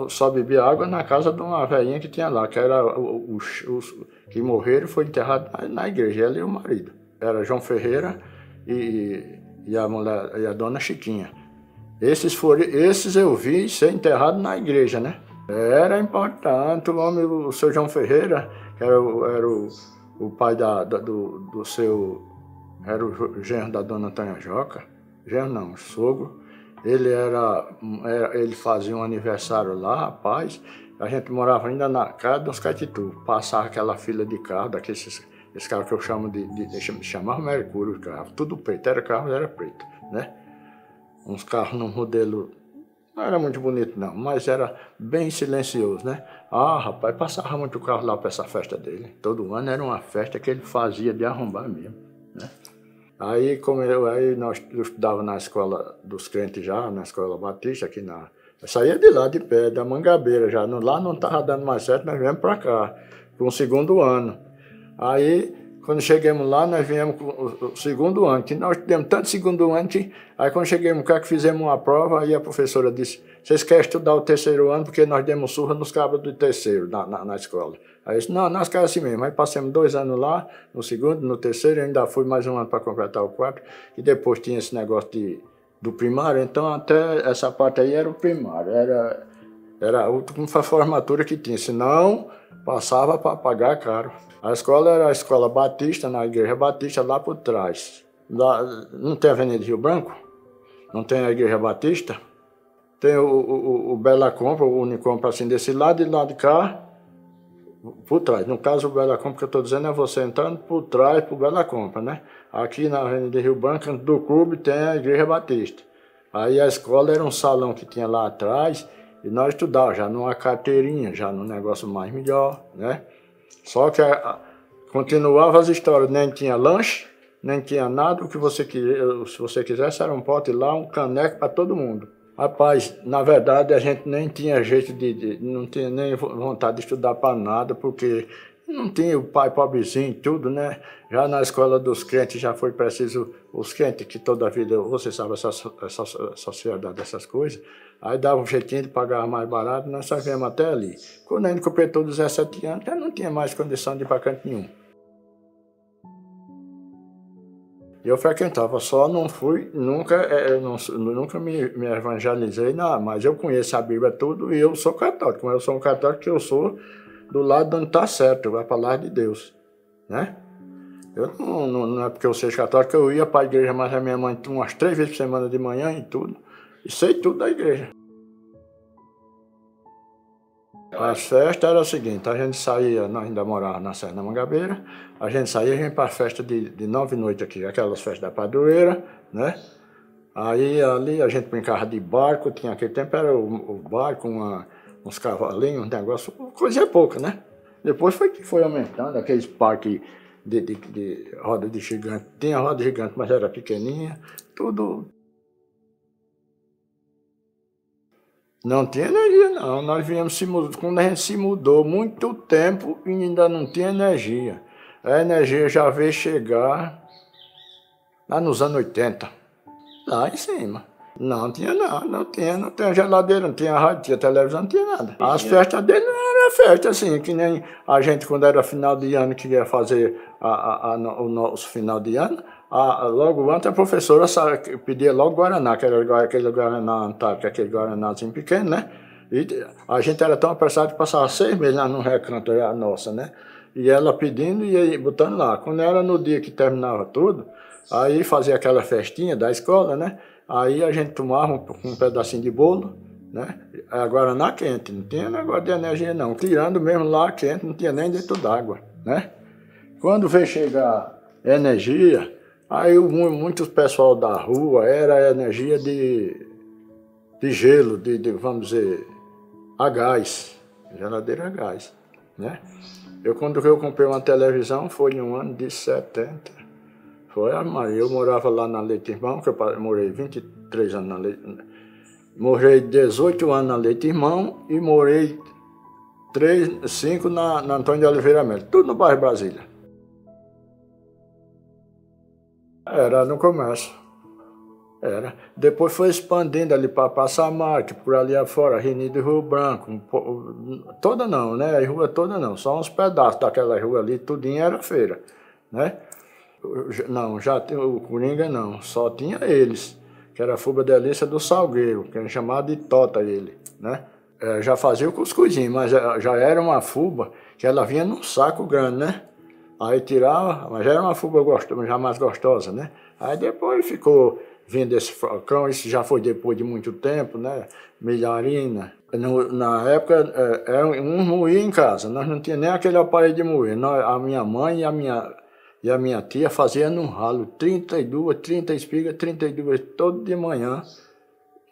Speaker 1: só bebia água na casa de uma velhinha que tinha lá, que era os que morreram, foi enterrado na igreja, ela e o marido. Era João Ferreira e a mulher, e a dona Chiquinha. Esses eu vi ser enterrado na igreja, né? Era importante, o seu João Ferreira, que era o pai do seu, era o genro da dona Antônia Joca, genro não, sogro. Ele fazia um aniversário lá, rapaz, a gente morava ainda na casa dos Caetitu, passava aquela fila de carro, esse carro que eu chamo chamava Mercúrio, carro, tudo preto, era preto, né? Uns carros num modelo, não era muito bonito não, mas era bem silencioso, né? Ah, rapaz, passava muito carro lá para essa festa dele. Todo ano era uma festa que ele fazia de arrombar mesmo, né? Aí eu estudava na escola dos crentes já, na escola batista, eu saía de lá, de pé, da Mangabeira já. Lá não estava dando mais certo, nós viemos para cá, para um segundo ano. Aí, quando chegamos lá, nós viemos com o segundo ano, que nós temos tanto segundo ano que... Aí quando chegamos cá, que fizemos uma prova, aí a professora disse, vocês querem estudar o terceiro ano, porque nós demos surra nos cabos do terceiro, na escola. Aí eu disse, não, nós queremos assim mesmo. Aí passamos 2 anos lá, no segundo, no terceiro, e ainda fui mais um ano para completar o quarto, e depois tinha esse negócio do primário, então até essa parte aí era o primário, era a última formatura que tinha, senão passava para pagar caro. A escola era a escola batista, na igreja batista, lá por trás. Lá, não tem a Avenida Rio Branco? Não tem a igreja batista? Tem o Bela Compra, o Unicompra assim desse lado e lá de cá, por trás. No caso, o Bela Compra que eu estou dizendo é você entrando por trás para o Bela Compra, né? Aqui na Avenida Rio Branco, do clube, tem a igreja batista. Aí a escola era um salão que tinha lá atrás e nós estudávamos já numa carteirinha, já num negócio mais melhor, né? Só que continuava as histórias, nem tinha lanche, nem tinha nada, o que você queria, se você quisesse era um pote lá, um caneco para todo mundo. Rapaz, na verdade a gente nem tinha jeito não tinha nem vontade de estudar para nada, porque não tinha o pai pobrezinho e tudo, né? Já na escola dos crentes já foi preciso, os crentes que toda a vida, você sabe, essa sociedade dessas coisas, aí dava um jeitinho de pagar mais barato, nós só viemos até ali. Quando a gente completou 17 anos, já não tinha mais condição de ir para canto nenhum. Eu frequentava, só não fui, nunca me evangelizei, não, mas eu conheço a Bíblia tudo e eu sou católico. Como eu sou um católico, eu sou do lado onde está certo, a palavra de Deus, né? Eu não é porque eu seja católico que eu ia para a igreja, mas a minha mãe umas 3 vezes por semana de manhã e tudo, e sei tudo da igreja. As festas eram o seguinte, a gente saía, nós ainda morávamos na Serra da Mangabeira, a gente saía, a gente para a festa de 9 noites aqui, aquelas festas da padroeira, né? Aí ali a gente brincava de barco, tinha aquele tempo era o barco, uns cavalinhos, um negócio, coisa pouca, né? Depois foi que foi aumentando, aqueles parques de roda de gigante, tinha roda gigante, mas era pequenininha, tudo. Não tinha energia, não. Nós viemos quando a gente se mudou muito tempo e ainda não tinha energia. A energia já veio chegar lá nos anos 80, lá em cima. Não tinha nada, não tinha geladeira, não tinha rádio, não tinha televisão, não tinha nada. As festas dele não era festa assim, que nem a gente quando era final de ano que ia fazer o nosso final de ano. Logo antes a professora pedia logo Guaraná, que era aquele Guaraná Antártica, aquele Guaranazinho pequeno, né? E a gente era tão apressado que passava 6 meses lá no recanto, a nossa, né? E ela pedindo e aí botando lá. Quando era no dia que terminava tudo, aí fazia aquela festinha da escola, né? Aí a gente tomava um pedacinho de bolo, né? A Guaraná quente, não tinha negócio de energia não. Tirando mesmo lá quente, não tinha nem dentro d'água, né? Quando veio chegar energia, aí muitos pessoal da rua era energia de gelo, vamos dizer, a gás, geladeira a gás, né? Quando eu comprei uma televisão, foi no ano de 70. Eu morava lá na Leite Irmão, que eu morei 23 anos na Leite, morei 18 anos na Leite Irmão e morei 5 na Antônio de Oliveira Melo, tudo no bairro Brasília. Era no comércio. Era. Depois foi expandindo ali para Passamarque, por ali afora, Avenida Rio Branco, toda não, né? A rua toda não, só uns pedaços daquela rua ali, tudinho era feira, né? Não, já o Coringa não, só tinha eles, que era a Fuba Delícia do Salgueiro, que era chamado de Tota ele, né? Já fazia o cuscuzinho, mas já era uma fuba que ela vinha num saco grande, né? Aí tirava, mas já era uma fuba gostosa, já mais gostosa, né? Aí depois ficou vindo esse falcão, isso já foi depois de muito tempo, né? Milharina. Na época, era um moía em casa, nós não tínhamos nem aquele aparelho de moer. A minha mãe e a minha tia faziam num ralo 32, 30 espigas, 32 todo de manhã,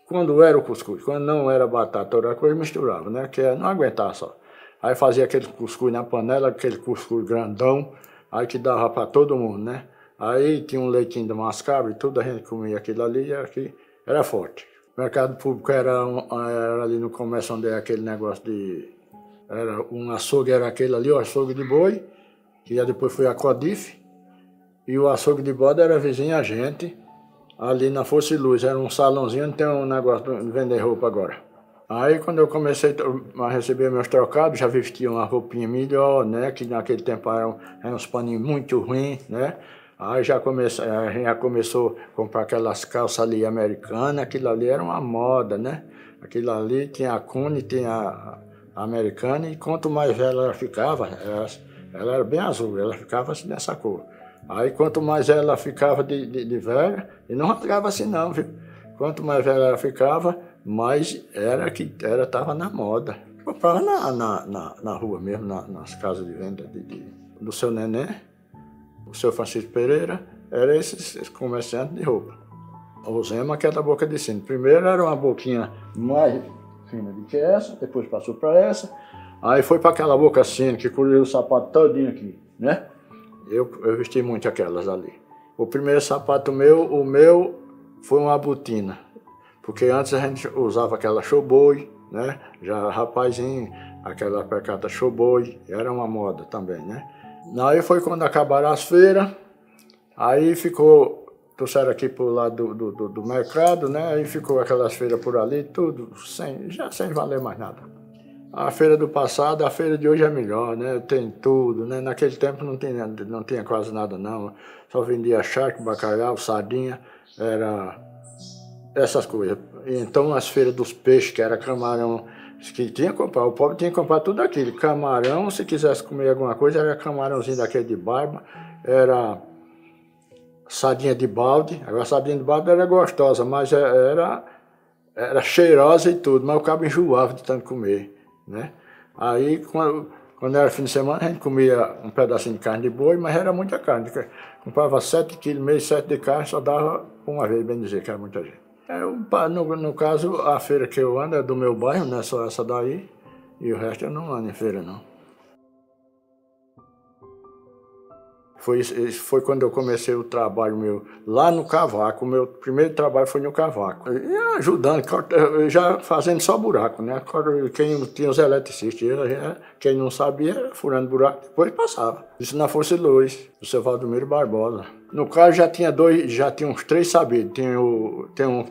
Speaker 1: quando era o cuscuz. Quando não era batata, outra coisa misturava, né? Que não aguentava só. Aí fazia aquele cuscuz na panela, aquele cuscuz grandão, aí que dava para todo mundo, né? Aí tinha um leitinho de mascavo e tudo, a gente comia aquilo ali e aqui era forte. O mercado público era ali no comércio onde é aquele negócio de... Era um açougue, era aquele ali, o açougue de boi, que depois foi a Codife, e o açougue de bode era vizinho a gente, ali na Força e Luz, era um salãozinho onde tem um negócio de vender roupa agora. Aí quando eu comecei a receber meus trocados, já vestia uma roupinha melhor, né, que naquele tempo eram uns paninhos muito ruins, né. Aí a gente já começou a comprar aquelas calças ali americanas, aquilo ali era uma moda, né? Aquilo ali tinha a Cune, tinha a americana, e quanto mais velha ela ficava, ela era bem azul, ela ficava assim nessa cor. Aí quanto mais ela ficava de velha, e não rasgava assim não, viu? Quanto mais velha ela ficava, mais estava na moda. Comprava na rua mesmo, nas casas de venda do seu neném. O seu Francisco Pereira era esse comerciante de roupa. O Zema, que é da Boca de Sino. Primeiro era uma boquinha mais fina do que essa, depois passou para essa, aí foi para aquela Boca Sino, que cobriu o sapato todinho aqui, né? Eu vesti muito aquelas ali. O primeiro sapato o meu foi uma botina, porque antes a gente usava aquela showboy, né? Já rapazinho, aquela pecata showboy, era uma moda também, né? Aí foi quando acabaram as feiras, aí trouxeram aqui pro lado do mercado, né? Aí ficou aquelas feiras por ali, tudo já sem valer mais nada. A feira do passado, a feira de hoje é melhor, né? Tem tudo, né? Naquele tempo não tinha quase nada não, só vendia charque, bacalhau, sardinha, era essas coisas. Então as feiras dos peixes, que era camarão, que tinha que comprar, o pobre tinha que comprar tudo aquilo, camarão, se quisesse comer alguma coisa, era camarãozinho daquele de barba, era sardinha de balde. Agora a sardinha de balde era gostosa, mas era cheirosa e tudo, mas o cabo enjoava de tanto comer, né? Aí quando era fim de semana a gente comia um pedacinho de carne de boi, mas era muita carne, comprava 7 kg, meio 7 de carne, só dava uma vez, bem dizer, que era muita gente. No caso, a feira que eu ando é do meu bairro, não é só essa daí, e o resto eu não ando em feira, não. Foi quando eu comecei o trabalho meu lá no cavaco. O meu primeiro trabalho foi no cavaco. E ajudando, já fazendo só buraco, né? Quem tinha os eletricistas, quem não sabia, furando buraco, depois passava. Isso na Força de Luz, do seu Valdomiro Barbosa. No caso já tinha uns 3 sabidos.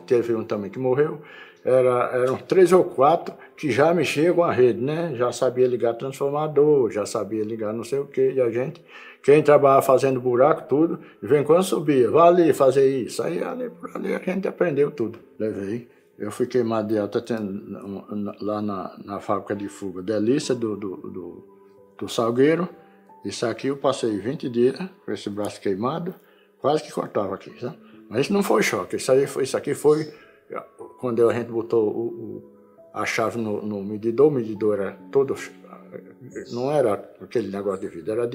Speaker 1: Teve um também que morreu. Eram 3 ou 4 que já mexiam com a rede, né? Já sabia ligar transformador, já sabia ligar não sei o quê. E a gente, quem trabalhava fazendo buraco, tudo, de vez em quando subia, vai ali fazer isso. Aí ali por ali a gente aprendeu tudo. Levei. Eu fui queimado de alta lá na fábrica de fuga Delícia do Salgueiro. Isso aqui eu passei 20 dias com esse braço queimado, quase que cortava aqui, sabe? Mas isso não foi choque, isso aqui foi quando a gente botou a chave no medidor. O medidor era todo, não era aquele negócio de vidro, era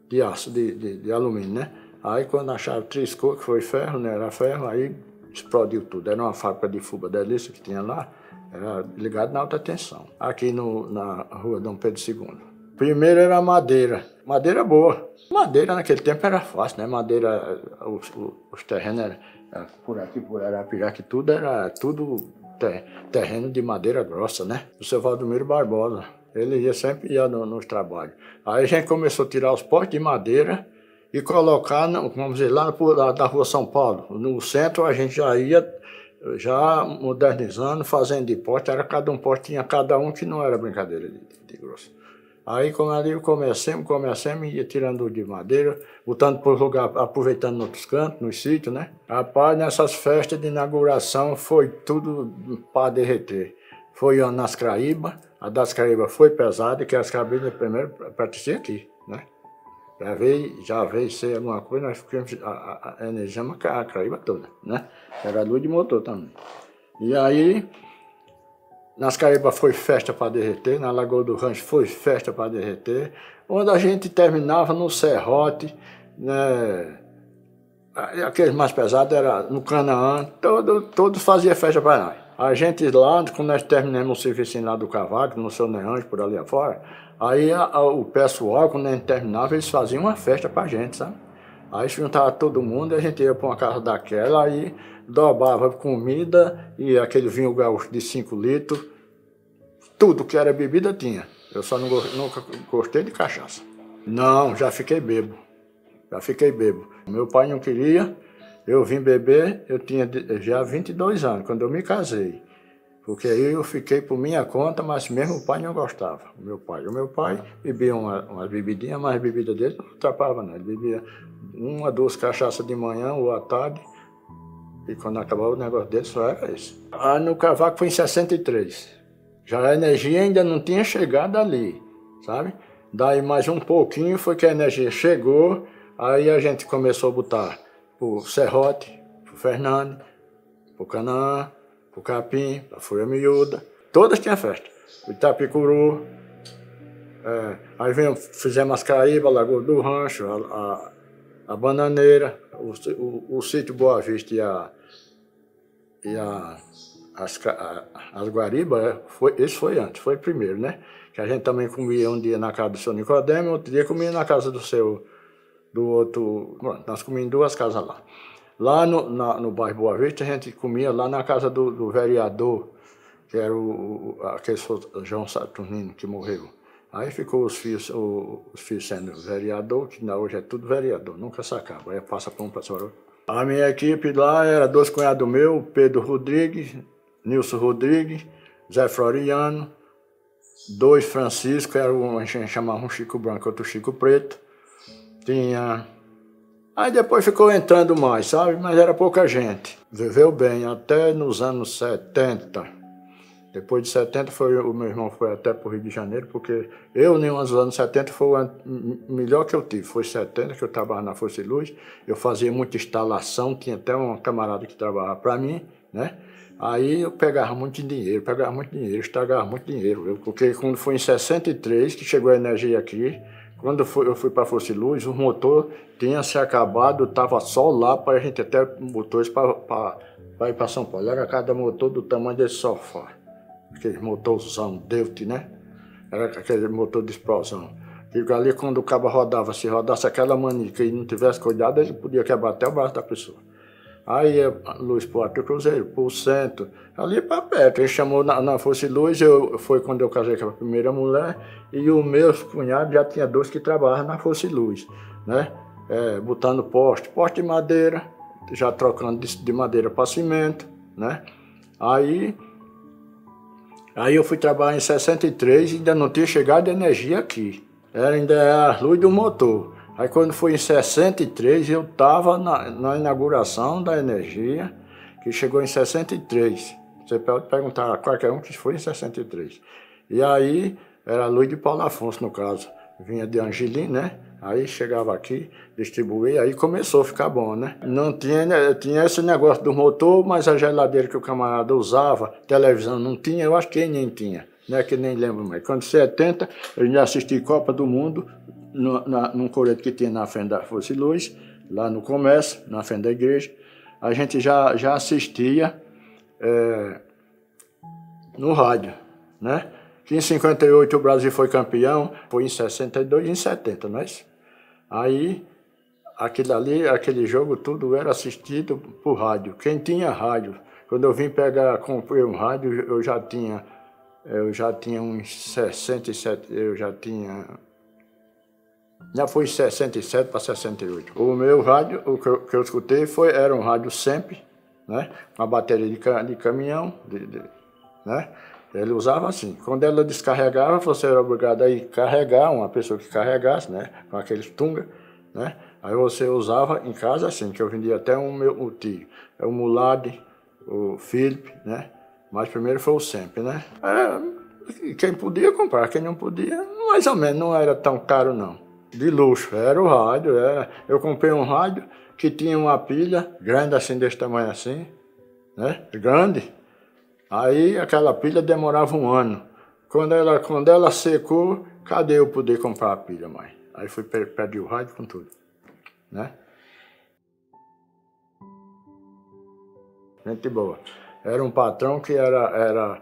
Speaker 1: de aço, de alumínio, né? Aí quando a chave triscou, que foi ferro, né? Era ferro, aí explodiu tudo. Era uma fábrica de Fuba Delícia que tinha lá, era ligado na alta tensão, aqui na rua Dom Pedro II. Primeiro era madeira boa. Madeira naquele tempo era fácil, né? Madeira, os terrenos eram por aqui, por Arapiraca, era tudo terreno de madeira grossa, né? O seu Valdomiro Barbosa, ele sempre ia nos trabalhos. Aí a gente começou a tirar os postes de madeira e colocar, vamos dizer, lá da Rua São Paulo. No centro a gente já ia já modernizando, fazendo de poste, era cada um poste, tinha cada um que não era brincadeira de grosso. Aí, como ali comecemos, ia tirando de madeira, botando por lugar, aproveitando nos outros cantos, nos sítios, né? Rapaz, nessas festas de inauguração foi tudo para derreter. Foi nas Craíba, a das Craíba foi pesada, que as cabines primeiro pertenciam aqui, né? Já veio ser alguma coisa, nós ficamos energizamos a Craíba toda, né? Era luz de motor também. E aí, nas Caraíba foi festa para derreter, na Lagoa do Rancho foi festa para derreter, onde a gente terminava no serrote, né? Aqueles mais pesados era no Canaã, todos faziam festa para nós. A gente lá, quando nós terminamos o serviço lá do Cavaco, no Seu Neanjo, por ali afora, aí o pessoal, quando a gente terminava, eles faziam uma festa para a gente, sabe? Aí se juntava todo mundo, a gente ia para uma casa daquela, aí dobrava comida e aquele vinho gaúcho de 5 litros, tudo que era bebida tinha. Eu só nunca gostei de cachaça. Não, já fiquei bêbado. Meu pai não queria, eu vim beber, eu tinha já 22 anos, quando eu me casei. Porque aí eu fiquei por minha conta, mas mesmo o pai não gostava. O meu pai bebia uma bebidinha, mas a bebida dele não atrapalhava não. Ele bebia 1 a 2 cachaças de manhã ou à tarde, e quando acabava o negócio dele só era isso. Aí no Cavaco foi em 63. Já a energia ainda não tinha chegado ali, sabe? Daí mais um pouquinho foi que a energia chegou, aí a gente começou a botar o Serrote, o Fernando, o Canaã, o Capim, a Folha Miúda, todas tinham festa. O Itapicuru, aí fizemos as Caraíba, a Lagoa do Rancho, a Bananeira, o Sítio Boa Vista e as Guaribas, esse foi antes, foi primeiro, né? Que a gente também comia um dia na casa do seu Nicodemo, outro dia comia na casa do outro, bom, nós comíamos em 2 casas lá. Lá no bairro Boa Vista, a gente comia lá na casa do vereador, que era aquele João Saturnino, que morreu. Aí ficou os filhos sendo vereador, que hoje é tudo vereador, nunca se acaba, aí passa para um, passa para outro. A minha equipe lá era 2 cunhados meus, Pedro Rodrigues, Nilson Rodrigues, Zé Floriano, 2 Francisco, a gente chamava um Chico Branco, outro Chico Preto. Aí depois ficou entrando mais, sabe? Mas era pouca gente. Viveu bem até nos anos 70. Depois de 70, o meu irmão foi até para o Rio de Janeiro, porque nos anos 70, foi o melhor que eu tive. Foi 70 que eu trabalhava na Força e Luz, eu fazia muita instalação, tinha até uma camarada que trabalhava para mim, né? Aí eu pegava muito dinheiro, estragava muito dinheiro. Porque quando foi em 63 que chegou a energia aqui, quando eu fui para a Força e Luz, o motor tinha se acabado, estava só lá, para a gente até motores para ir para São Paulo. Era cada motor do tamanho desse sofá. Aquele motorzão Deutz, né? Era aquele motor de explosão. E ali quando o cabo rodava, se rodasse aquela manica e não tivesse cuidado, ele podia quebrar até o braço da pessoa. Aí a luz para o Arthur Cruzeiro, para o centro, ali para perto. Ele chamou na Força e Luz, foi quando eu casei com a primeira mulher, e o meu cunhado já tinha 2 que trabalhavam na Força e Luz, né? Botando poste de madeira, já trocando de madeira para cimento, né? Aí eu fui trabalhar em 63 e ainda não tinha chegado energia aqui. Ainda era a luz do motor. Aí quando foi em 63, eu estava na inauguração da energia, que chegou em 63. Você pode perguntar a qualquer um que foi em 63. E aí era a luz de Paulo Afonso, no caso. Vinha de Angelim, né? Aí chegava aqui, distribuía, aí começou a ficar bom, né? Não tinha esse negócio do motor, mas a geladeira que o camarada usava, televisão não tinha, eu acho que nem tinha, né? Que nem lembro mais. Quando 70, eu já assisti Copa do Mundo, num coreto que tinha na frente da Força e Luz, lá no comércio, na frente da igreja. A gente já assistia no rádio, né? Que em 58 o Brasil foi campeão, foi em 62 e em 70, não é isso? Aí, aquele jogo tudo era assistido por rádio. Quem tinha rádio, quando eu vim comprei um rádio, eu já tinha uns 67, eu já tinha Já foi em 67 para 68. O meu rádio, o que eu escutei era um rádio sempre, né? Uma bateria de caminhão, né? Ele usava assim. Quando ela descarregava, você era obrigado a ir carregar, uma pessoa que carregasse, né? Com aqueles tunga, né? Aí você usava em casa assim, que eu vendia até o tio, o Mulade, o Felipe, né? Mas primeiro foi o sempre, né? Quem podia comprar, quem não podia, mais ou menos, não era tão caro não. De luxo, era o rádio, eu comprei um rádio que tinha uma pilha grande assim, desse tamanho assim, né? Grande. Aí aquela pilha demorava um ano. Quando ela secou, cadê eu poder comprar a pilha, mãe? Aí fui perdi o rádio com tudo, né? Gente boa. Era um patrão que era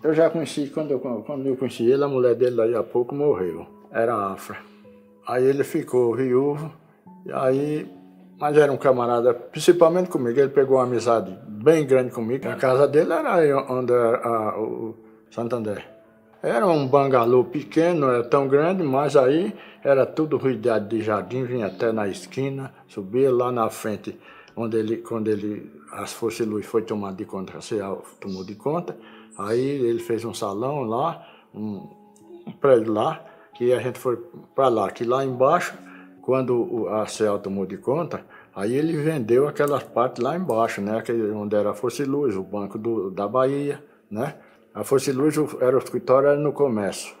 Speaker 1: eu já conheci, quando eu conheci ele, a mulher dele daí a pouco morreu. Era afra. Aí ele ficou viúvo, e aí, mas era um camarada, principalmente comigo, ele pegou uma amizade bem grande comigo. A casa dele era aí onde era o Santander. Era um bangalô pequeno, não era tão grande, mas aí era tudo rodeado de jardim, vinha até na esquina, subia lá na frente, quando as Forças de Luz foi tomar de conta, a CEAL tomou de conta, aí ele fez um salão lá, um prédio lá, que a gente foi para lá, que lá embaixo, quando a CEAL tomou de conta, aí ele vendeu aquelas partes lá embaixo, né, onde era a Força de Luz, o Banco da Bahia, né? A Força de Luz era o escritório, era no comércio.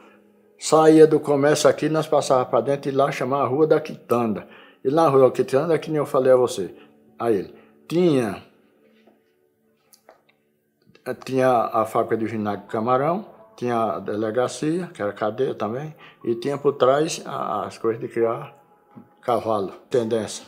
Speaker 1: Saía do comércio aqui, nós passávamos para dentro e lá chamava a Rua da Quitanda. E na Rua da Quitanda, que nem eu falei a você, a ele, tinha a fábrica de vinagre de camarão, tinha a delegacia, que era cadeia também, e tinha por trás as coisas de criar cavalo, tendência.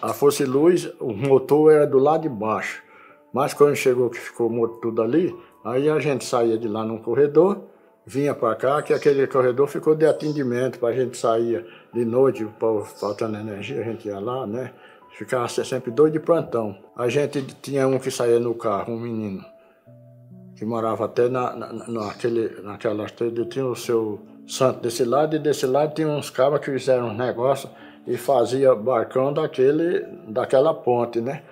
Speaker 1: A Força de Luz, o motor era do lado de baixo, mas quando chegou que ficou morto tudo ali, aí a gente saía de lá num corredor, vinha para cá, que aquele corredor ficou de atendimento, para a gente sair de noite, o povo faltando energia, a gente ia lá, né? Ficava sempre doido de plantão. A gente tinha um que saía no carro, um menino, que morava até naquela estrada, tinha o seu santo desse lado, e desse lado tinha uns cabras que fizeram um negócio e fazia barcão daquela ponte, né?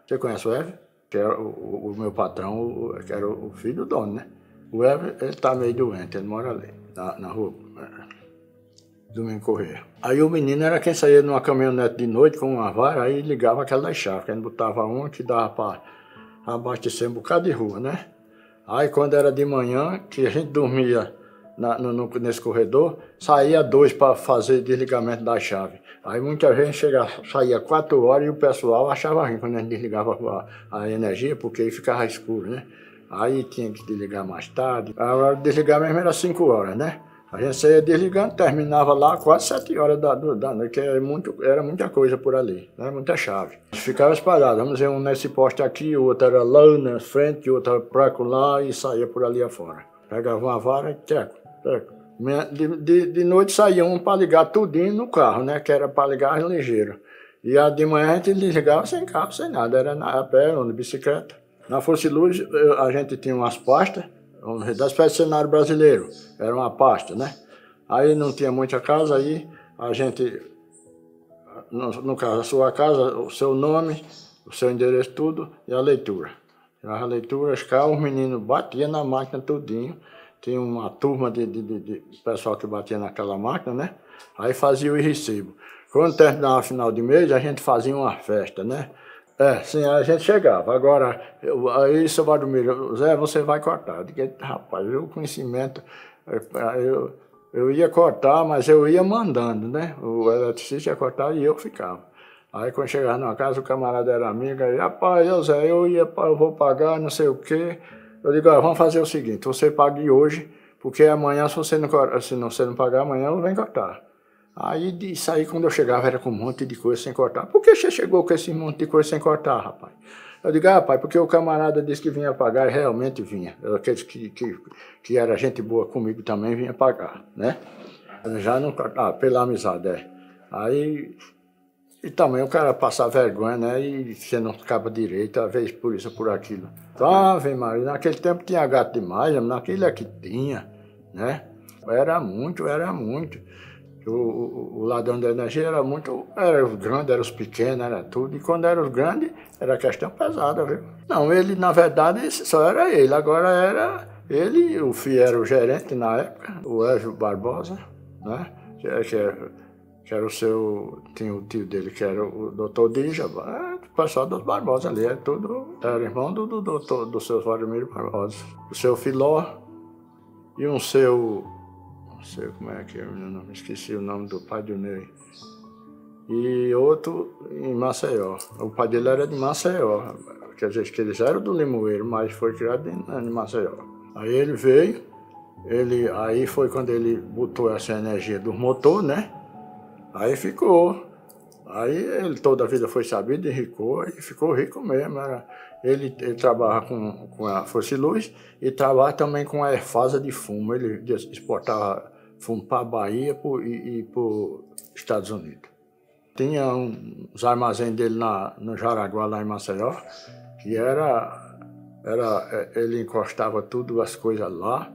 Speaker 1: Você conhece o Ever? Que era o meu patrão, que era o filho do dono, né? O Ever, ele tá meio doente, ele mora ali, na rua Domingo Correia. Aí o menino era quem saía numa caminhonete de noite com uma vara, aí ligava aquelas chaves, que a gente botava uma que dava para abastecer um bocado de rua, né? Aí quando era de manhã, que a gente dormia nesse corredor, saía dois para fazer desligamento da chave. Aí muita gente saía 4 horas e o pessoal achava ruim quando a gente desligava a energia, porque aí ficava escuro, né? Aí tinha que desligar mais tarde. A hora de desligar mesmo era 5 horas, né? A gente saía desligando, terminava lá quase 7 horas da noite, que era muita coisa por ali, né? Muita chave. Ficava espalhado, vamos dizer, um nesse poste aqui, o outro era lá na frente, o outro era pra lá e saía por ali afora. Pegava uma vara e treco. De noite saía um para ligar tudinho no carro, né? Que era para ligar ligeiro. E a de manhã a gente desligava sem carro, sem nada, era a pé ou na bicicleta. Na Força de Luz a gente tinha umas pastas, da espécie de cenário brasileiro, era uma pasta, né? Aí não tinha muita casa, aí a gente, no caso, a sua casa, o seu nome, o seu endereço, tudo, e a leitura. A leitura, os meninos batiam na máquina tudinho, tinha uma turma de pessoal que batia naquela máquina, né? Aí fazia o recibo. Quando terminava o final de mês, a gente fazia uma festa, né? Sim, a gente chegava. Agora, aí, seu Valdomiro, Zé, você vai cortar. Eu digo, rapaz, o conhecimento, eu ia cortar, mas eu ia mandando, né? O eletricista ia cortar e eu ficava. Aí, quando chegava numa casa, o camarada era amigo, aí, rapaz, Zé, eu vou pagar, não sei o quê. Eu digo, vamos fazer o seguinte, você pague hoje, porque amanhã, se você não pagar, amanhã eu venho cortar. Aí disso aí, quando eu chegava, era com um monte de coisa sem cortar. Por que você chegou com esse monte de coisa sem cortar, rapaz? Eu digo, rapaz, porque o camarada disse que vinha pagar e realmente vinha. Aqueles que era gente boa comigo também vinha pagar, né? Eu já não cortava, pela amizade, Aí, e também o cara passar vergonha, né? E você não ficava direito, às vezes por isso, por aquilo. Ave Maria, naquele tempo tinha gato demais, naquele é que tinha, né? Era muito, era muito. O ladrão da energia era muito, era os grandes, eram os pequenos, era tudo. E quando eram os grandes, era questão pesada, viu? Não, ele, na verdade, só era ele. Agora era ele, o filho era o gerente na época, o Elvio Barbosa, né? Que era o seu, tinha o tio dele, que era o doutor Dija, o pessoal dos Barbosa ali, era irmão do doutor, do seu Vladimir Barbosa. O seu Filó e um seu, não sei como é que é o nome, esqueci o nome do pai do Ney. E outro em Maceió. O pai dele era de Maceió, quer dizer, que eles eram do Limoeiro, mas foi criado em Maceió. Aí ele veio, aí foi quando ele botou essa energia do motor, né? Aí ficou. Aí ele toda a vida foi sabido, enricou e ficou rico mesmo. Ele trabalha com a Força e Luz e trabalha também com a Efasa de fumo. Ele exportava fumo para a Bahia e para os Estados Unidos. Tinha uns armazéns dele no Jaraguá, lá em Maceió, que ele encostava tudo as coisas lá.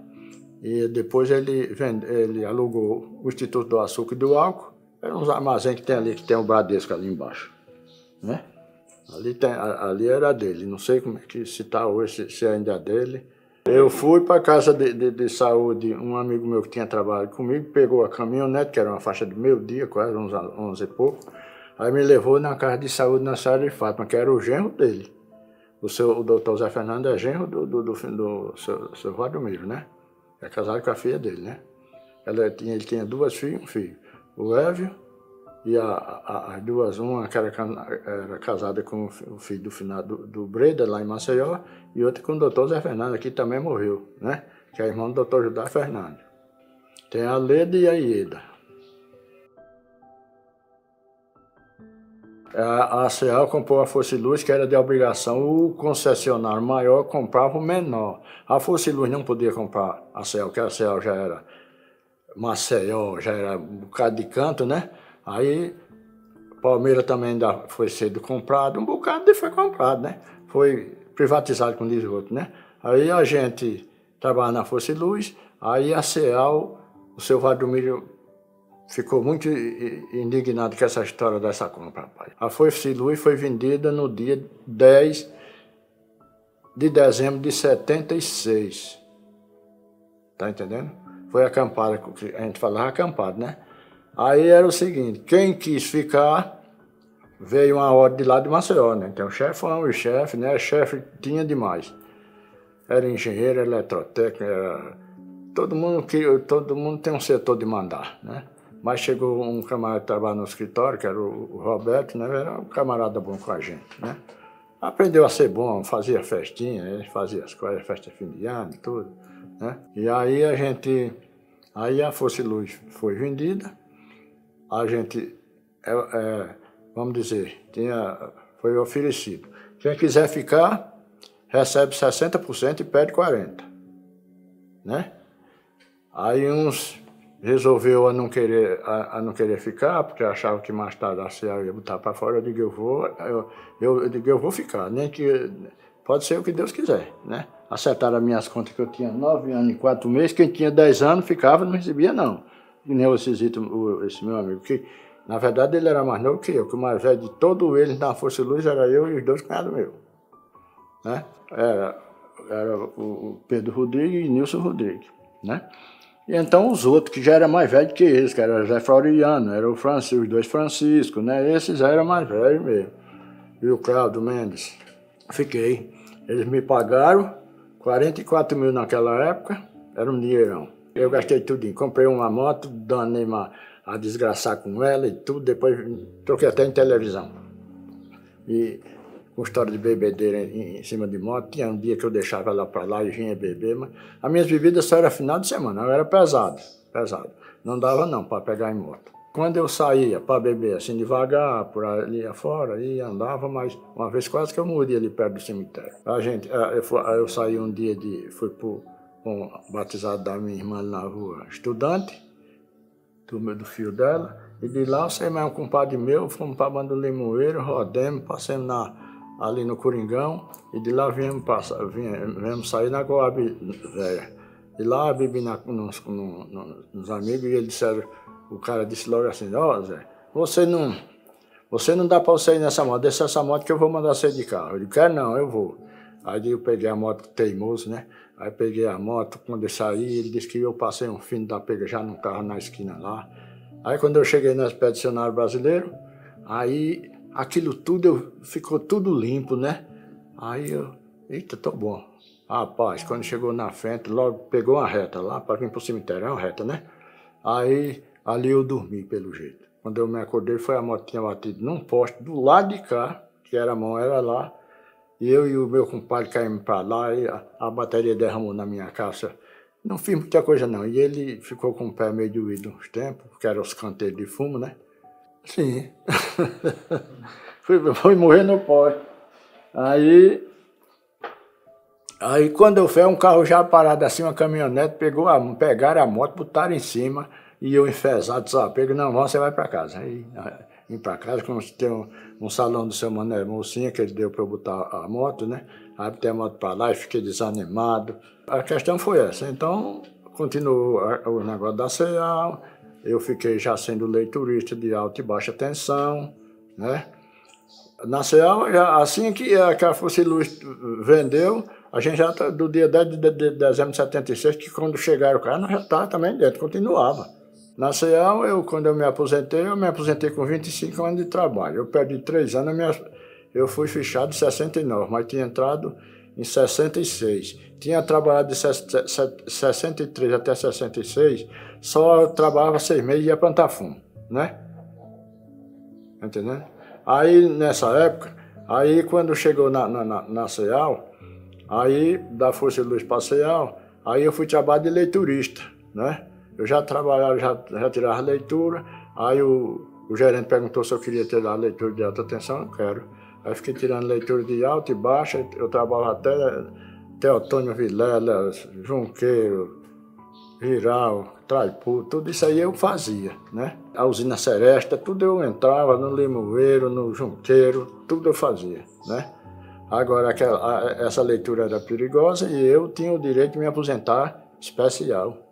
Speaker 1: E depois ele alugou o Instituto do Açúcar e do Álcool. Era uns armazéns que tem ali, que tem o Bradesco ali embaixo, né? Ali era dele, não sei como é que se está hoje, se ainda é dele. Eu fui para a casa de saúde, um amigo meu que tinha trabalhado comigo, pegou a caminhonete, que era uma faixa de meio-dia, quase uns 11 e pouco, aí me levou na casa de saúde na Cidade de Fátima, que era o genro dele. O doutor Zé Fernando é genro do seu Valdomiro, né? É casado com a filha dele, né? Ele tinha duas filhas e um filho. O Évio e as duas, uma que era casada com o filho do finado do Breda, lá em Maceió, e outra com o doutor Zé Fernando, que também morreu, né? Que é irmão do doutor Judá Fernando. Tem a Leda e a Ieda. A ACEAL comprou a Força e Luz, que era de obrigação, o concessionário maior comprava o menor. A Força e Luz não podia comprar a ACEAL, porque a ACEAL já era Maceió, já era um bocado de canto, né? Aí Palmeira também ainda foi cedo comprado, um bocado foi comprado, né? Foi privatizado com diz o outro, né? Aí a gente trabalha na Força e Luz, aí a CEAL, o seu Valdomiro ficou muito indignado com essa história dessa compra, rapaz. A Força e Luz foi vendida no dia 10 de dezembro de 76. Tá entendendo? Foi acampada, a gente falava acampado, né? Aí era o seguinte, quem quis ficar, veio uma ordem de lá de Maceió, né? Então o chefão e o chefe, né? O chefe tinha demais. Era engenheiro, eletrotécnico, todo mundo tem um setor de mandar, né? Mas chegou um camarada que trabalhava no escritório, que era o Roberto, né? Era um camarada bom com a gente, né? Aprendeu a ser bom, fazia festinha, fazia as coisas, festa de fim de ano, tudo, né? E aí aí a Força e Luz foi vendida, a gente, vamos dizer, foi oferecido. Quem quiser ficar, recebe 60% e pede 40%, né? Aí uns resolveu a não querer ficar, porque achava que mais tarde a CEAL ia botar para fora. Eu digo, eu vou ficar, nem que pode ser o que Deus quiser, né? Acertaram as minhas contas que eu tinha 9 anos e 4 meses, quem tinha 10 anos ficava, não recebia não. E nem esse meu amigo, que na verdade ele era mais novo que eu, que o mais velho de todos eles na Força e Luz era eu e os dois cunhados meus, né? Era o Pedro Rodrigues e Nilson Rodrigues, né? E então os outros, que já eram mais velhos que eles, que era José Floriano, era os dois Francisco, né? Esses já eram mais velhos mesmo. E o Cláudio Mendes. Fiquei. Eles me pagaram 44 mil naquela época, era um dinheirão. Eu gastei tudinho. Comprei uma moto, danei a desgraçar com ela e tudo, depois troquei até em televisão. E com história de bebedeira em cima de moto, tinha um dia que eu deixava ela para lá e vinha beber, mas as minhas bebidas só era final de semana, eu era pesado. Não dava não para pegar em moto. Quando eu saía para beber assim devagar, por ali afora, aí andava, mas uma vez quase que eu morri ali perto do cemitério. Eu saí um dia, fui com o batizado da minha irmã na rua Estudante, do filho dela, e de lá eu saí mais um compadre meu, fomos para a Banda do Limoeiro, rodemos, passamos ali no Coringão, e de lá viemos sair na Coab Velha. E lá bebi nos amigos e eles disseram, o cara disse logo assim, ó Zé, você não dá para você ir nessa moto, desça essa moto que eu vou mandar você de carro. Eu disse, quero não, eu vou. Aí eu peguei a moto teimoso, né? Aí peguei a moto, quando eu saí, ele disse que eu passei um fino da pega já num carro na esquina lá. Aí quando eu cheguei no Expedicionário Brasileiro, aí aquilo tudo, ficou tudo limpo, né? Aí eu, eita, tô bom. Rapaz, quando chegou na frente, logo pegou uma reta lá para vir pro cemitério, é uma reta, né? Aí, ali eu dormi pelo jeito. Quando eu me acordei, foi a moto que tinha batido num poste do lado de cá, que era a mão, era lá. E eu e o meu compadre caímos para lá e a bateria derramou na minha calça. Não fiz muita coisa não. E ele ficou com o pé meio doído uns tempos, que eram os canteiros de fumo, né? Sim. Fui morrer no poste. Aí quando eu fui, um carro já parado assim, uma caminhonete, pegaram a moto, botaram em cima, e eu enfesado, desapego, não, você vai para casa. Aí vim para casa, como tem um salão do seu Mané Mocinha, que ele deu para eu botar a moto, né? Aí botei a moto para lá e fiquei desanimado. A questão foi essa, então continuou o negócio da CEAL, eu fiquei já sendo leiturista de alta e baixa tensão, né? Na CEAL, assim que a Força e Luz vendeu, a gente já do dia 10 de dezembro de 76, que quando chegaram o cara, nós já estávamos também dentro, continuava. Na CEAL, quando eu me aposentei com 25 anos de trabalho. Eu perdi 3 anos, eu fui fichado em 69, mas tinha entrado em 66. Tinha trabalhado de 63 até 66, só trabalhava 6 meses e ia plantar fumo, né? Entendendo? Aí, nessa época, aí quando chegou na CEAL, aí da Força de Luz para a CEAL, aí eu fui trabalhar de leiturista, né? Eu já trabalhava, já tirava leitura, aí o gerente perguntou se eu queria tirar leitura de alta tensão, eu quero. Aí fiquei tirando leitura de alta e baixa, eu trabalhava até Otônio Vilela, Junqueiro, Giral, Traipu, tudo isso aí eu fazia, né? A usina Seresta, tudo eu entrava, no Limoeiro, no Junqueiro, tudo eu fazia, né? Agora, essa leitura era perigosa e eu tinha o direito de me aposentar especial.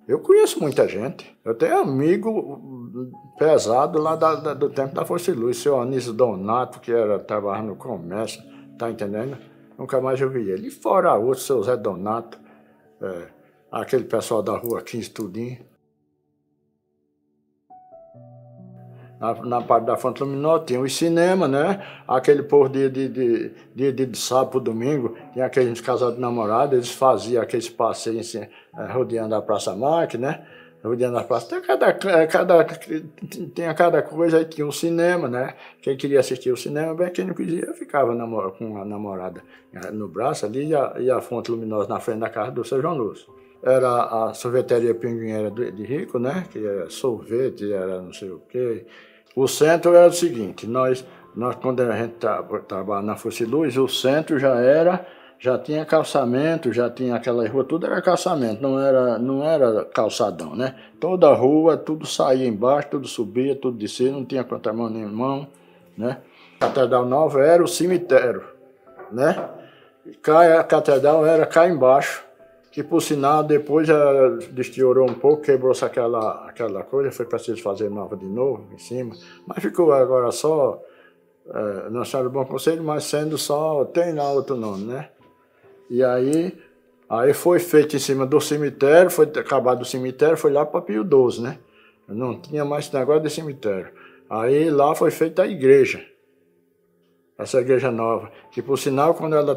Speaker 1: Eu conheço muita gente, eu tenho amigo pesado lá do tempo da Força e Luz, seu Anísio Donato, que trabalhava no comércio, tá entendendo? Nunca mais eu vi ele. E fora outro, seu Zé Donato, aquele pessoal da Rua 15, tudinho. Na parte da Fonte Luminosa tinha os cinemas, né? Aquele povo de sábado para domingo, tinha aqueles casal de namorado, eles faziam aqueles passeios assim, rodeando a Praça Marque, né? Rodeando a praça. Tinha cada coisa, aí tinha um cinema, né? Quem queria assistir o cinema, bem, quem não queria ficava com a namorada no braço ali e a Fonte Luminosa na frente da casa do seu João Lúcio. Era a sorveteria Pinguinheira de Rico, né? Que era sorvete, era não sei o quê. O centro era o seguinte, nós quando a gente trabalhava na Força e Luz, o centro já tinha calçamento, já tinha aquela rua, tudo era calçamento, não era calçadão, né? Toda a rua, tudo saía embaixo, tudo subia, tudo descia, não tinha contramão nem mão, né? A Catedral Nova era o cemitério, né? A Catedral era cá embaixo, que por sinal depois deteriorou um pouco, quebrou-se aquela coisa, foi preciso fazer nova de novo em cima, mas ficou agora só Nossa Senhora do Bom Conselho, mas sendo só, tem lá outro nome, né? E aí foi feito em cima do cemitério, foi acabado o cemitério, foi lá para Pio XII, né? Não tinha mais esse negócio de cemitério. Aí lá foi feita a igreja, essa igreja nova, que por sinal, quando ela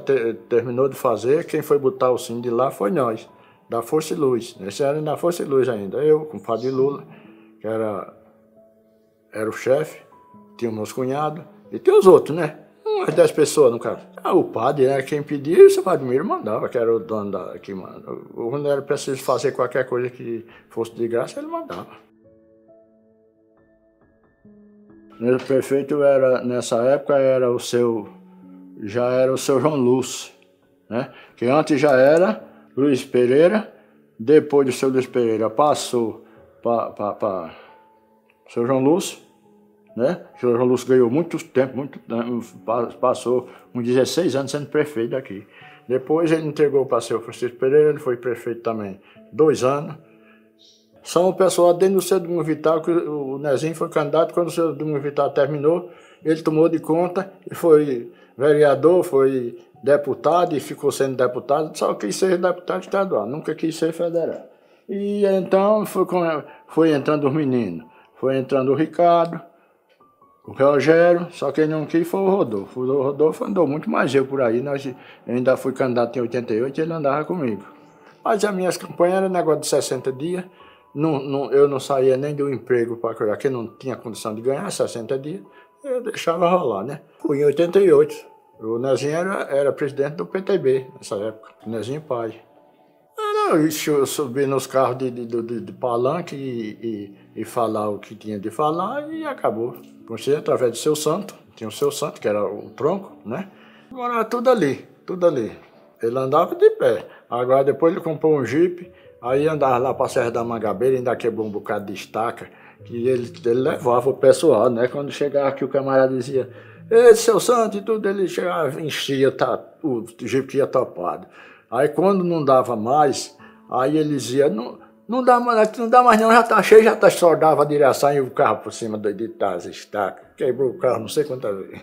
Speaker 1: terminou de fazer, quem foi botar o sino de lá foi nós, da Força e Luz. Esse era da Força e Luz ainda, eu, com o padre Lula, que era o chefe, tinha os meus cunhados, e tinha os outros, né? Umas 10 pessoas, no caso. O padre, né, quem pedia, o padre Miro mandava, que era o dono que manda. Quando era preciso fazer qualquer coisa que fosse de graça, ele mandava. O prefeito nessa época já era o seu João Lúcio, né? Que antes já era Luiz Pereira, depois do seu Luiz Pereira passou para o seu João Lúcio, né? O seu João Lúcio ganhou muito tempo, passou uns 16 anos sendo prefeito daqui. Depois ele entregou para o seu Francisco Pereira, ele foi prefeito também 2 anos. São o pessoal dentro do seu Domingos Vital, que o Nezinho foi candidato, quando o seu Domingos Vital terminou, ele tomou de conta e foi vereador, foi deputado e ficou sendo deputado, só quis ser deputado estadual, nunca quis ser federal. E então foi entrando os meninos, foi entrando o Ricardo, o Rogério, só quem não quis foi o Rodolfo. O Rodolfo andou muito mais eu por aí, eu ainda fui candidato em 88 e ele andava comigo. Mas as minhas campanhas eram negócio de 60 dias, eu não saía nem do emprego para coisa, que não tinha condição de ganhar 60 dias, eu deixava rolar, né? Fui em 88, o Nezinho era presidente do PTB nessa época, o Nezinho pai. Eu subi nos carros de palanque e falar o que tinha de falar e acabou. Comecei através do Seu Santo, tinha o Seu Santo, que era o tronco, né? Morava tudo ali, tudo ali. Ele andava de pé. Agora depois ele comprou um jipe, aí andava lá para a Serra da Mangabeira, ainda quebrou um bocado de estaca, que ele levava o pessoal, né? Quando chegava aqui o camarada dizia, ei, Seu Santo e tudo, ele chegava, enchia, o jipe ia topado. Aí quando não dava mais, aí ele dizia, não dá mais não, já tá cheio, já tá soldava a direção e o carro por cima das estacas. Quebrou o carro não sei quantas vezes.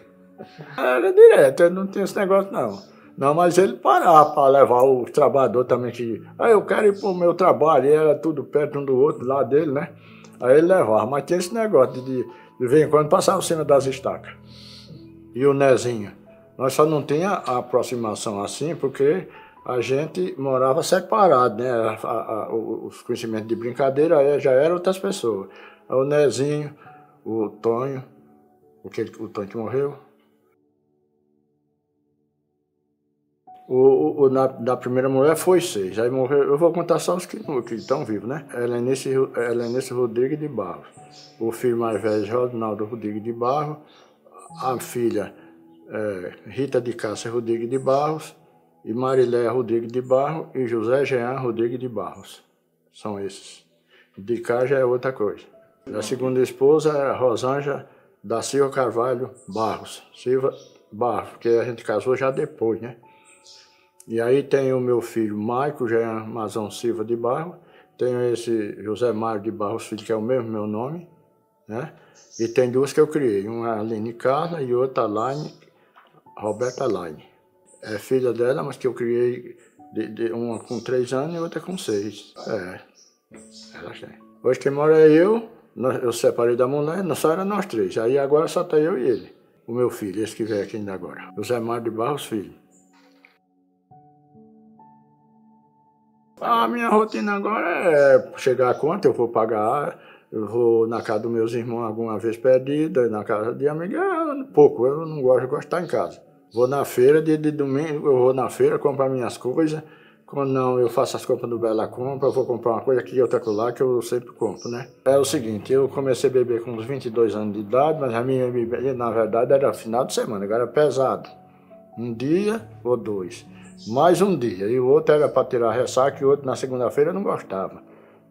Speaker 1: Era direto, ele não tinha esse negócio não. Não, mas ele parava para levar o trabalhador também, que eu quero ir pro meu trabalho, e era tudo perto um do outro, lá dele, né? Aí ele levava, mas tinha esse negócio de vez em quando passar por cima das estacas. E o Nezinho, nós só não tinha a aproximação assim, porque a gente morava separado, né? Os conhecimentos de brincadeira já eram outras pessoas. O Nezinho, o Tonho, o Tonho que morreu. Da primeira mulher foi 6, aí morreu, eu vou contar só os que estão vivos, né? Helenice Rodrigues de Barros, o filho mais velho, Ronaldo Rodrigues de Barros, a filha Rita de Cássia Rodrigues de Barros, e Mariléia Rodrigues de Barros e José Jean Rodrigues de Barros. São esses. De cá já é outra coisa. A segunda esposa é a Rosângela da Silva Carvalho Barros. Silva Barros, porque a gente casou já depois, né? E aí tem o meu filho Maico Jean Mazão Silva de Barros. Tenho esse José Mário de Barros Filho, que é o mesmo meu nome, né? E tem 2 que eu criei. Uma é a Aline Carla e outra Laine, Roberta Laine. É filha dela, mas que eu criei uma com 3 anos e outra com 6. Ela tem. Hoje quem mora é eu separei da mulher, só era nós 3. Aí agora só tá eu e ele. O meu filho, esse que veio aqui ainda agora. José Mário de Barros Filho. A minha rotina agora é chegar a conta, eu vou pagar, eu vou na casa dos meus irmãos alguma vez perdida, na casa de amiga, pouco, eu não gosto de estar em casa. Vou na feira, dia de domingo, eu vou na feira comprar minhas coisas. Quando não, eu faço as compras do Bela Compra, eu vou comprar uma coisa aqui e outra lá, que eu sempre compro, né? É o seguinte, eu comecei a beber com uns 22 anos de idade, mas a minha bebida, na verdade, era final de semana, agora era pesado. Um dia ou 2, mais um dia. E o outro era para tirar ressaca e o outro na segunda-feira eu não gostava,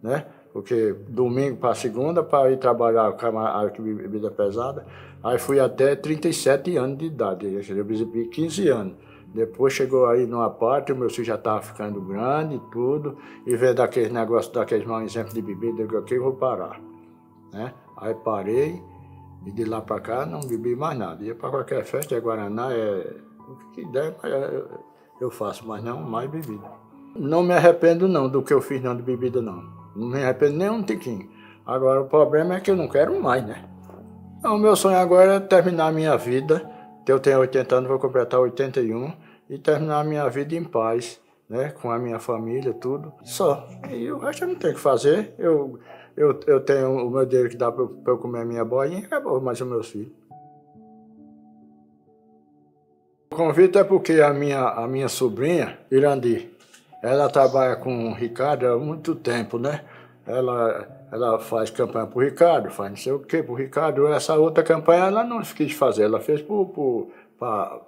Speaker 1: né? Porque domingo para segunda, para ir trabalhar com bebida pesada, aí fui até 37 anos de idade, eu bebi 15 anos. Depois chegou aí numa parte, o meu filho já estava ficando grande e tudo, e vendo aqueles negócios, daqueles maus exemplos de bebida, eu aqui eu vou parar, né? Aí parei, e de lá para cá não bebi mais nada. Ia para qualquer festa, é Guaraná, o que der, eu faço, mas não mais bebida. Não me arrependo não do que eu fiz não de bebida não. Não me arrependo nem um tiquinho. Agora, o problema é que eu não quero mais, né? Então, o meu sonho agora é terminar a minha vida. Eu tenho 80 anos, vou completar 81. E terminar a minha vida em paz, né? Com a minha família, tudo. Só. E o resto eu não tenho o que fazer. Eu tenho o meu dinheiro que dá para eu comer a minha boinha e acabou, mais os meus filhos. O convite é porque a minha sobrinha, Irandi, ela trabalha com o Ricardo há muito tempo, né? Ela faz campanha para o Ricardo, faz não sei o quê para o Ricardo. Essa outra campanha ela não quis fazer, ela fez para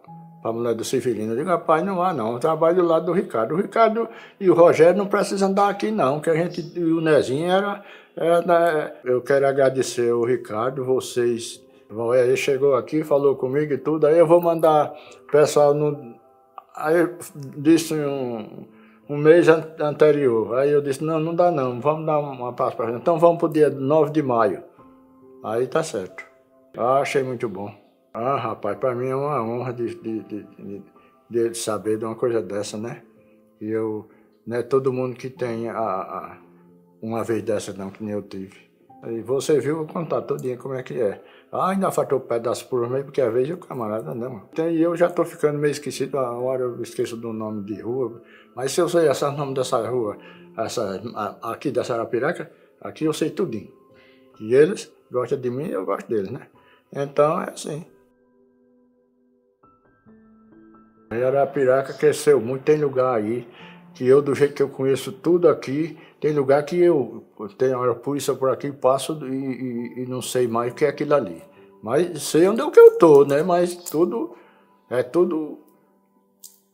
Speaker 1: a mulher do Severino. Eu digo, rapaz, não há não, eu trabalho do lado do Ricardo. O Ricardo e o Rogério não precisam andar aqui não, que a gente, e o Nezinho eu quero agradecer o Ricardo, vocês. Ele chegou aqui, falou comigo e tudo, aí eu vou mandar o pessoal Aí eu disse um mês anterior, aí eu disse, não dá não, vamos dar uma pausa para gente. Então vamos para o dia 9 de maio. Aí tá certo. Achei muito bom. Rapaz, para mim é uma honra de saber de uma coisa dessa, né? E não é todo mundo que tem uma vez dessa não, que nem eu tive. Aí você viu, vou contar todinho como é que é. Ainda faltou um pedaço por meio, porque às vezes o camarada não. E eu já estou ficando meio esquecido, a hora eu esqueço do nome de rua. Mas se eu sei o nome dessa rua, aqui dessa Arapiraca, aqui eu sei tudinho. E eles gostam de mim e eu gosto deles, né? Então é assim. A Arapiraca cresceu muito, tem lugar aí, que eu, do jeito que eu conheço tudo aqui, tem lugar que eu tenho a polícia por aqui, passo e não sei mais o que é aquilo ali. Mas sei onde é que eu tô, né? Mas tudo,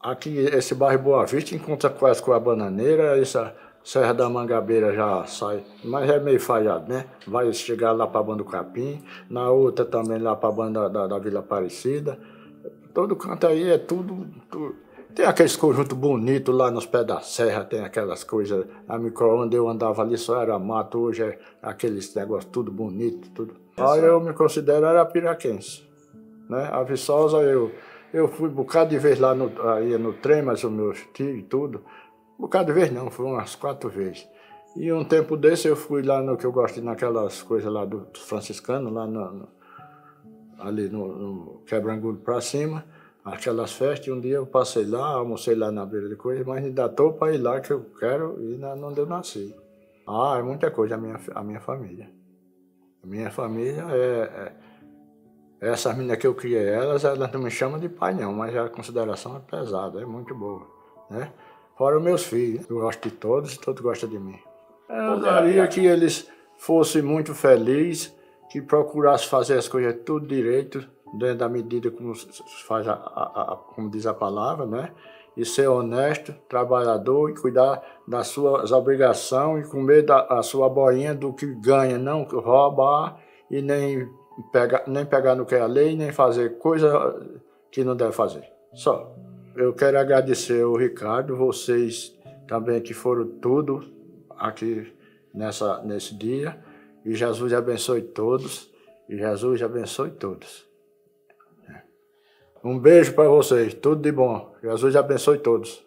Speaker 1: aqui, esse bairro Boa Vista encontra quase com a Bananeira, essa Serra da Mangabeira já sai, mas é meio falhado, né? Vai chegar lá para a Banda do Capim, na outra também lá para a Banda da Vila Aparecida. Todo canto aí é tudo. Tem aqueles conjuntos bonitos lá nos pés da serra, tem aquelas coisas. A micro-ondas eu andava ali, só era mato, hoje é aqueles negócios tudo bonito, tudo. Aí eu me considero arapiraquense, né? A Viçosa, eu fui um bocado de vez lá ia no trem, mas os meus tios e tudo. Um bocado de vez não, foi umas 4 vezes. E um tempo desse eu fui lá no que eu gosto de naquelas coisas lá do franciscano, lá ali no Quebrangulo para cima, aquelas festas, e um dia eu passei lá, almocei lá na beira de coisa, mas ainda estou para ir lá que eu quero ir onde eu nasci. É muita coisa a minha família. A minha família essas meninas que eu criei, elas não me chamam de pai não, mas a consideração é pesada, é muito boa, né? Fora os meus filhos, eu gosto de todos e todos gostam de mim. Eu gostaria que eles fossem muito felizes, que procurasse fazer as coisas tudo direito, dentro da medida como faz como diz a palavra, né? E ser honesto, trabalhador e cuidar das suas obrigações e comer a sua boinha do que ganha, não roubar e nem pegar no que é a lei, nem fazer coisa que não deve fazer. Só. Eu quero agradecer ao Ricardo, vocês também que foram tudo aqui nesse dia. E Jesus abençoe todos. E Jesus abençoe todos. Um beijo para vocês. Tudo de bom. Jesus abençoe todos.